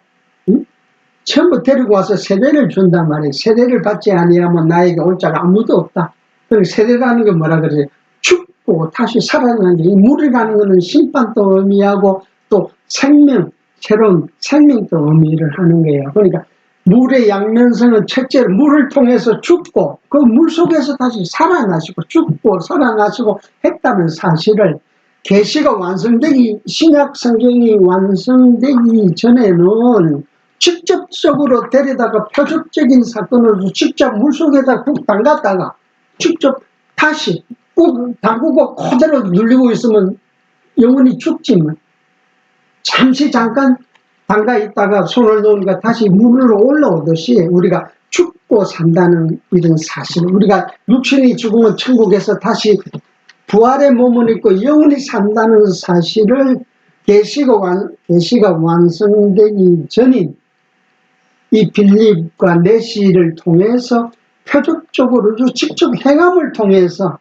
전부 데리고 와서 세례를 준단 말이에요. 세례를 받지 아니하면 나에게 올 자가 아무도 없다. 그러니까 세례라는 건 뭐라 그러지? 죽고 다시 살아나는 게, 이 물이라는 것은 심판도 의미하고 또 생명, 새로운 생명도 의미를 하는 거예요. 그러니까 물의 양면성은 첫째로 물을 통해서 죽고 그 물 속에서 다시 살아나시고 죽고 살아나시고 했다는 사실을 계시가 완성되기, 신약 성경이 완성되기 전에는 직접적으로 데려다가 표적적인 사건으로 직접 물속에다 꾹 담갔다가 직접 다시 꾹 담그고 그대로 눌리고 있으면 영원히 죽지만 잠시 잠깐 담가 있다가 손을 놓으니까 다시 물로 올라오듯이 우리가 죽고 산다는 이런 사실, 우리가 육신이 죽으면 천국에서 다시 부활의 몸을 입고 영원히 산다는 사실을 계시가 완성되기 전인 이 빌립과 내시를 통해서 표적적으로 직접 행함을 통해서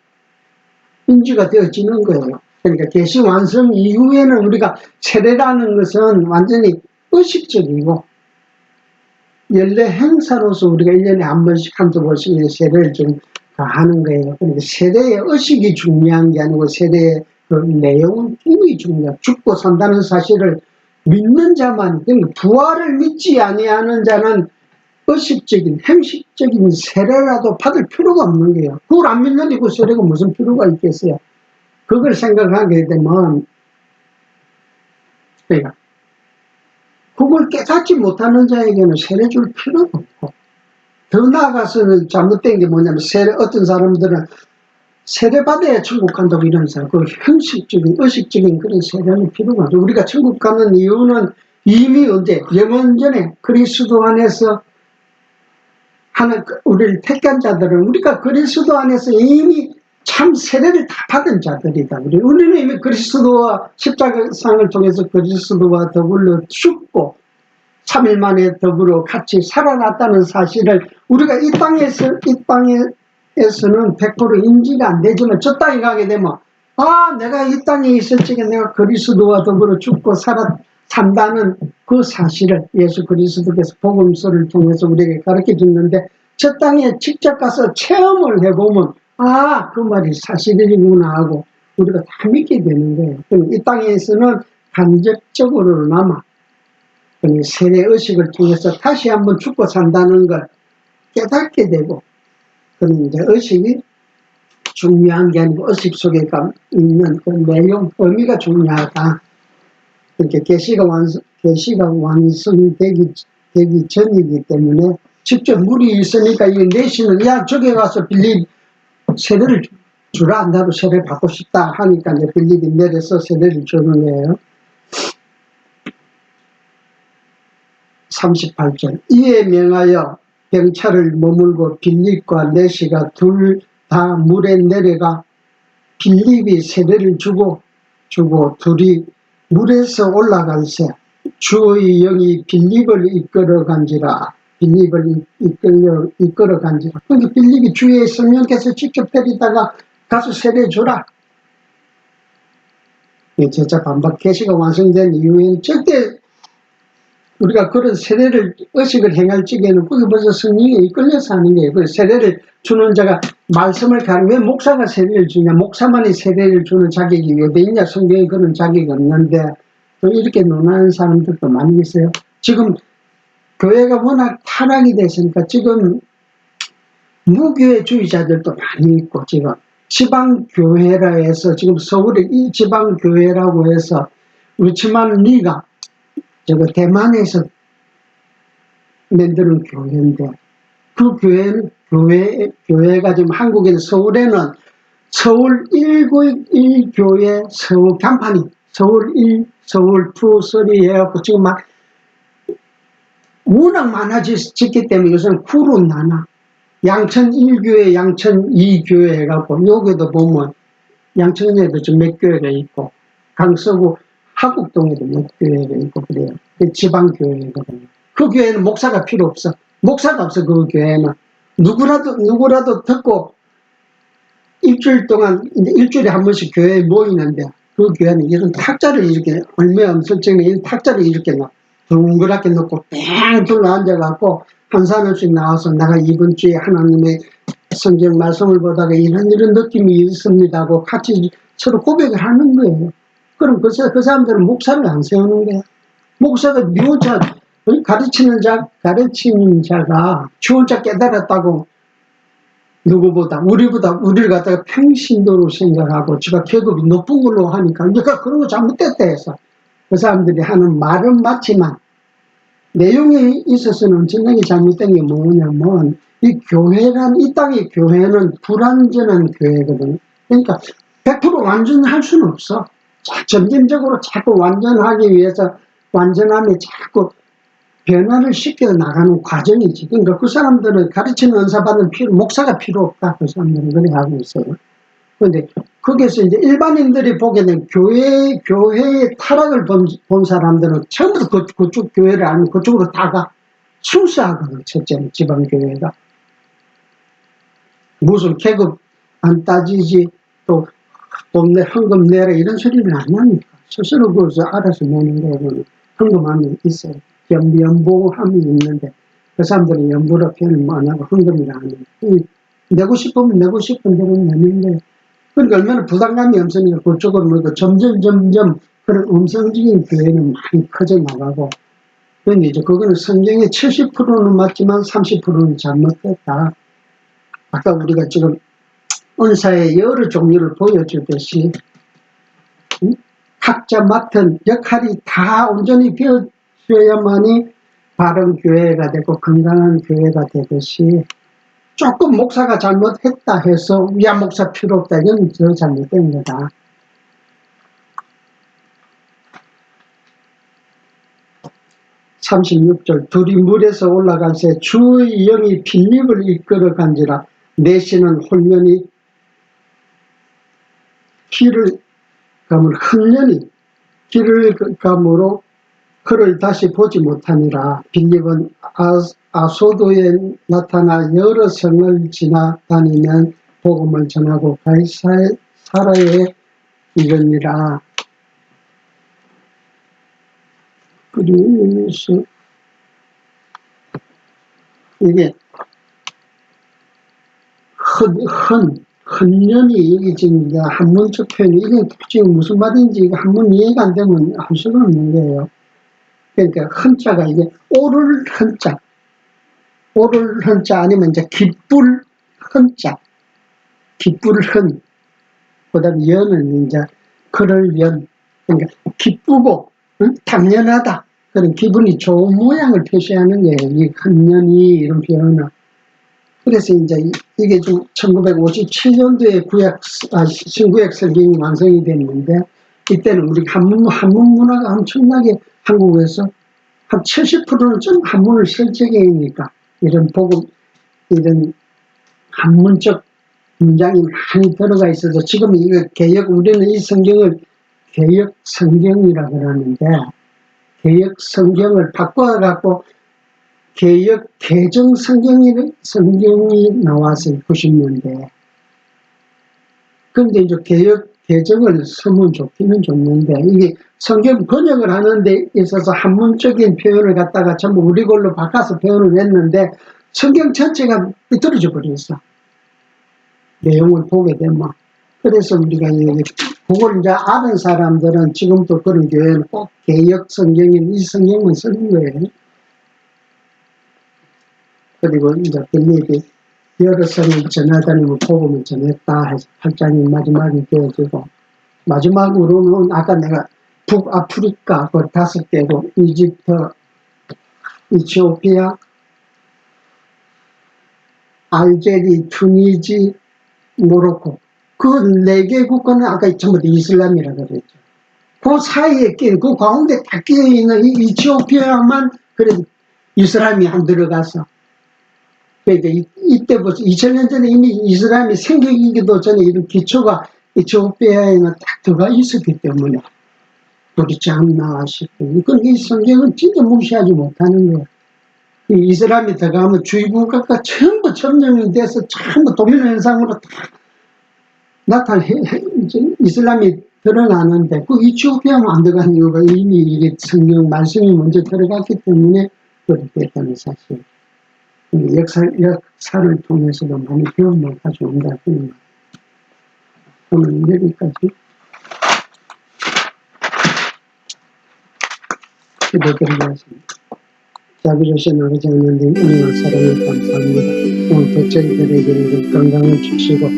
인지가 되어지는 거예요. 그러니까 계시 완성 이후에는 우리가 세례라는 것은 완전히 의식적이고 연례 행사로서 우리가 1년에 한 번씩 한두 번씩 세례를 좀 하는 거예요. 그러니까 세례의 의식이 중요한 게 아니고 세례의 그 내용은 힘이 중요해요. 죽고 산다는 사실을 믿는 자만, 그러니까 부활을 믿지 아니하는 자는 의식적인, 행식적인 세례라도 받을 필요가 없는 거예요. 그걸 안 믿는데 그 세례가 무슨 필요가 있겠어요. 그걸 생각하게 되면, 그러니까 그걸 깨닫지 못하는 자에게는 세례 줄 필요가 없고, 더 나아가서는 잘못된 게 뭐냐면, 어떤 사람들은 세례받아야 천국 간다고 이런 사람, 그 형식적인, 의식적인 그런 세례는 필요가 없죠. 우리가 천국 가는 이유는 이미 언제, 영원 전에 그리스도 안에서 우리를 택한 자들은 우리가 그리스도 안에서 이미 참 세례를 다 받은 자들이다. 우리는 이미 그리스도와 십자가상을 통해서 그리스도와 더불어 죽고 3일 만에 더불어 같이 살아났다는 사실을 우리가 이 땅에서는 100% 인지가 안 되지만 저 땅에 가게 되면 내가 이 땅에 있을 적에 내가 그리스도와 더불어 죽고 산다는 그 사실을 예수 그리스도께서 복음서를 통해서 우리에게 가르쳐 줬는데 저 땅에 직접 가서 체험을 해보면 그 말이 사실이구나 하고 우리가 다 믿게 되는 거예요. 이 땅에서는 간접적으로나마 세례 의식을 통해서 다시 한번 죽고 산다는 걸 깨닫게 되고, 그런 이제 의식이 중요한 게 아니고 의식 속에 있는 그 내용, 의미가 중요하다. 이렇게 계시가 완성되기 전이기 때문에 직접 물이 있으니까 이 내시는 야 저기 가서 빌립 세례를 주라, 나도 세례 받고 싶다 하니까 이제 빌립이 내려서 세례를 주는 거예요. 38절 이에 명하여 병차를 머물고 빌립과 내시가 둘 다 물에 내려가 빌립이 세례를 주고 둘이 물에서 올라갈새 주의 영이 빌립을 이끌어간지라. 그러니까 빌립이 주의 성령께서 직접 데리다가 가서 세례 주라. 제자 반박 계시가 완성된 이후에는 절대 우리가 그런 세례를 의식을 행할 적에는 그게 벌써 성령에 이끌려서 하는 거예요. 그 세례를 주는 자가 말씀을 가르쳐 왜 목사가 세례를 주냐? 목사만이 세례를 주는 자격이 어디 있냐? 성경에 그런 자격이 없는데 또 이렇게 논하는 사람들도 많이 있어요. 지금 교회가 워낙 타락이 됐으니까 지금 무교회주의자들도 많이 있고, 지금 지방교회라 해서 지금 서울에 이 지방교회라고 해서 루치만 리가 저거 대만에서 만드는 교회인데, 그 교회가 지금 한국에는 서울에는 서울 191교회 서울 간판이 서울 1, 서울 2, 3 해갖고 지금 막 워낙 많아졌기 때문에 요새는 구로 나눠. 양천 1교회, 양천 2교회 해갖고 여기도 보면 양천에도 좀 몇 교회가 있고 강서구 하곡동에도 몇 교회가 있고 그래요. 지방교회거든요. 그 교회는 목사가 필요 없어. 목사가 없어. 그 교회는 누구라도 듣고 일주일 동안 이제 일주일에 한 번씩 교회에 모이는데, 그 교회는 이런 탁자를 이렇게 얼마 엄설증에 이런 탁자를 이렇게 둥그랗게 놓고 뺑 둘러 앉아갖고 한 사람씩 나와서 내가 이번 주에 하나님의 성경 말씀을 보다가 이런 느낌이 있습니다 하고 같이 서로 고백을 하는 거예요. 그럼 그 사람들은 목사를 안 세우는 거야. 목사가 묘자, 가르치는 자가 주 혼자 깨달았다고 누구보다 우리를 갖다가 평신도로 생각하고 지가 계급이 높은 걸로 하니까 내가 그런 거 잘못됐다 해서 그 사람들이 하는 말은 맞지만 내용에 있어서는 엄청나게 잘못된 게 뭐냐면, 이 땅의 교회는 불완전한 교회거든요. 그러니까 100% 완전할 수는 없어. 점진적으로 자꾸 완전하기 위해서 완전함에 자꾸 변화를 시켜 나가는 과정이지. 그러니까 그 사람들은 가르치는 은사 받는 목사가 필요 없다. 그 사람들은 그렇게 하고 있어요. 그런데 거기에서 이제 일반인들이 보게는 교회의 타락을 본 사람들은 전부 그쪽 교회를 알면 그쪽으로 다 가. 순수하거든. 첫째는 지방교회가. 무슨 계급 안 따지지, 또 돈 헌금 내라 이런 소리는 안 하니까. 스스로 그것을 알아서 내는 거고, 헌금함이 있어요. 연보함이 있는데, 그 사람들은 연보라 표현을 안 하고 헌금이라 하는 거예요. 내고 싶으면 내고 싶은 대로 내는 거예요. 그러니까 얼마나 부담감이 없으니까 그쪽으로 모이고 점점 그런 음성적인 교회는 많이 커져 나가고, 그런데 이제 그거는 성경의 70%는 맞지만 30%는 잘못됐다. 아까 우리가 지금 은사의 여러 종류를 보여주듯이 각자 맡은 역할이 다 온전히 배워져야만이 바른 교회가 되고 건강한 교회가 되듯이, 조금 목사가 잘못했다 해서 야 목사 필요 없다, 이건 더 잘못된 거다. (36절) 둘이 물에서 올라갈새 주의 영이 빌립을 이끌어 간지라. 내시는 홀연히 길을 감으로 그를 다시 보지 못하니라. 빌립은 아소도에 나타나 여러 성을 지나다니면 복음을 전하고 가이사라에 이르니라. 그래서 이게 헌연이 여기 지금 한문적 표현이 이게 지금 무슨 말인지 한문 이해가 안 되면 할 수가 없는 거예요. 그러니까 헌자가 이게 오를 헌자, 오를 헌자 아니면 이제 기쁠 헌자, 기쁠 헌, 그다음 연은 이제 그럴 연, 그러니까 기쁘고 당연하다 그런 기분이 좋은 모양을 표시하는 거예요. 이 헌년이 이런 표현은. 그래서 이제 이게 좀 1957년도에 신구약 성경이 완성이 됐는데 이때는 우리 한문 문화가 엄청나게 한국에서 한 70%는 좀 한문을 실제계니까 이런 복음, 이런 한문적 문장이 많이 들어가 있어서 지금 이거 우리는 이 성경을 개역 성경이라고 하는데 개역 성경을 바꿔갖고 개역 개정 성경이 나와서 90년대. 그런데 이제 개역 개정을 쓰면 좋기는 좋는데 이게 성경 번역을 하는 데 있어서 한문적인 표현을 갖다가 전부 우리 걸로 바꿔서 표현을 했는데 성경 전체가 삐뚤어져 버렸어. 내용을 보게 되면. 그래서 우리가 그걸 이제 아는 사람들은 지금도 그런 교회는 꼭 개역 성경인 이 성경만 쓰는 거예요. 그리고 이제 빌립이 여러 성을 전하다니면 복음을 전했다 해서 8장이 마지막에 되어지고 마지막으로는 아까 내가 북아프리카 그 5개국 이집트, 이티오피아, 알제리, 투니지, 모로코 그 4개 국가는 아까 전부 다 이슬람이라고 그랬죠. 그 사이에 그 가운데 다 끼어있는 이 이티오피아만 그래도 이슬람이 안 들어가서 그러니까 이때부터 2000년 전에 이미 이슬람이 생기기도 전에 이런 기초가 이티오피아에는 딱 들어가 있었기 때문에 그렇지 않나 싶어요. 그러니까 이 성경은 진짜 무시하지 못하는 거예요. 이 이슬람이 들어가면 주위 국가가 전부 점령이 돼서 전부 도미노 현상으로 다 이슬람이 드러나는데 그 이티오피아만 안 들어간 이유가 이미 이게 성경 말씀이 먼저 들어갔기 때문에 그렇게 됐다는 사실. 역사를 통해서도 많이 배움을 가져온다. 오늘 여기까지 기도드리겠습니다. 자비로우신 아버지 하나님, 은혜와 사랑을 감사합니다. 오늘도 저희들에게 건강을 주시고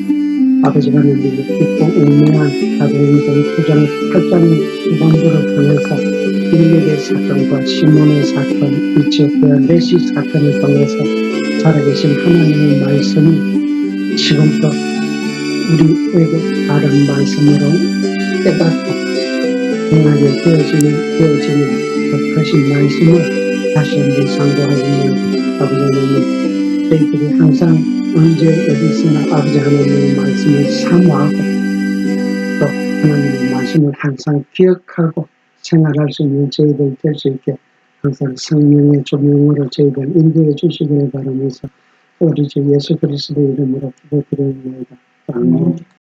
아버지 하나님 깊고 우매한 사도행전 9장 8장 후반부를 통해서 빌립의 사건과 시몬의 사건, 이티오피아 레시 사건을 통해서 살아계신 하나님의 말씀이 지금도 우리에게 다른 말씀으로 깨닫고 행하게 되어지는 그 크신 말씀을 다시 한번 상고하시는 아버지 하나님, 저희들이 항상 언제 어디서나 아버지 하나님의 말씀을 사모하고 또 하나님의 말씀을 항상 기억하고 생활할 수 있는 저희들 될 수 있게 항상 성령의 조명으로 저희들 인도해 주시기를 바라면서 우리 주 예수 그리스도의 이름으로 기도드립니다. 아멘.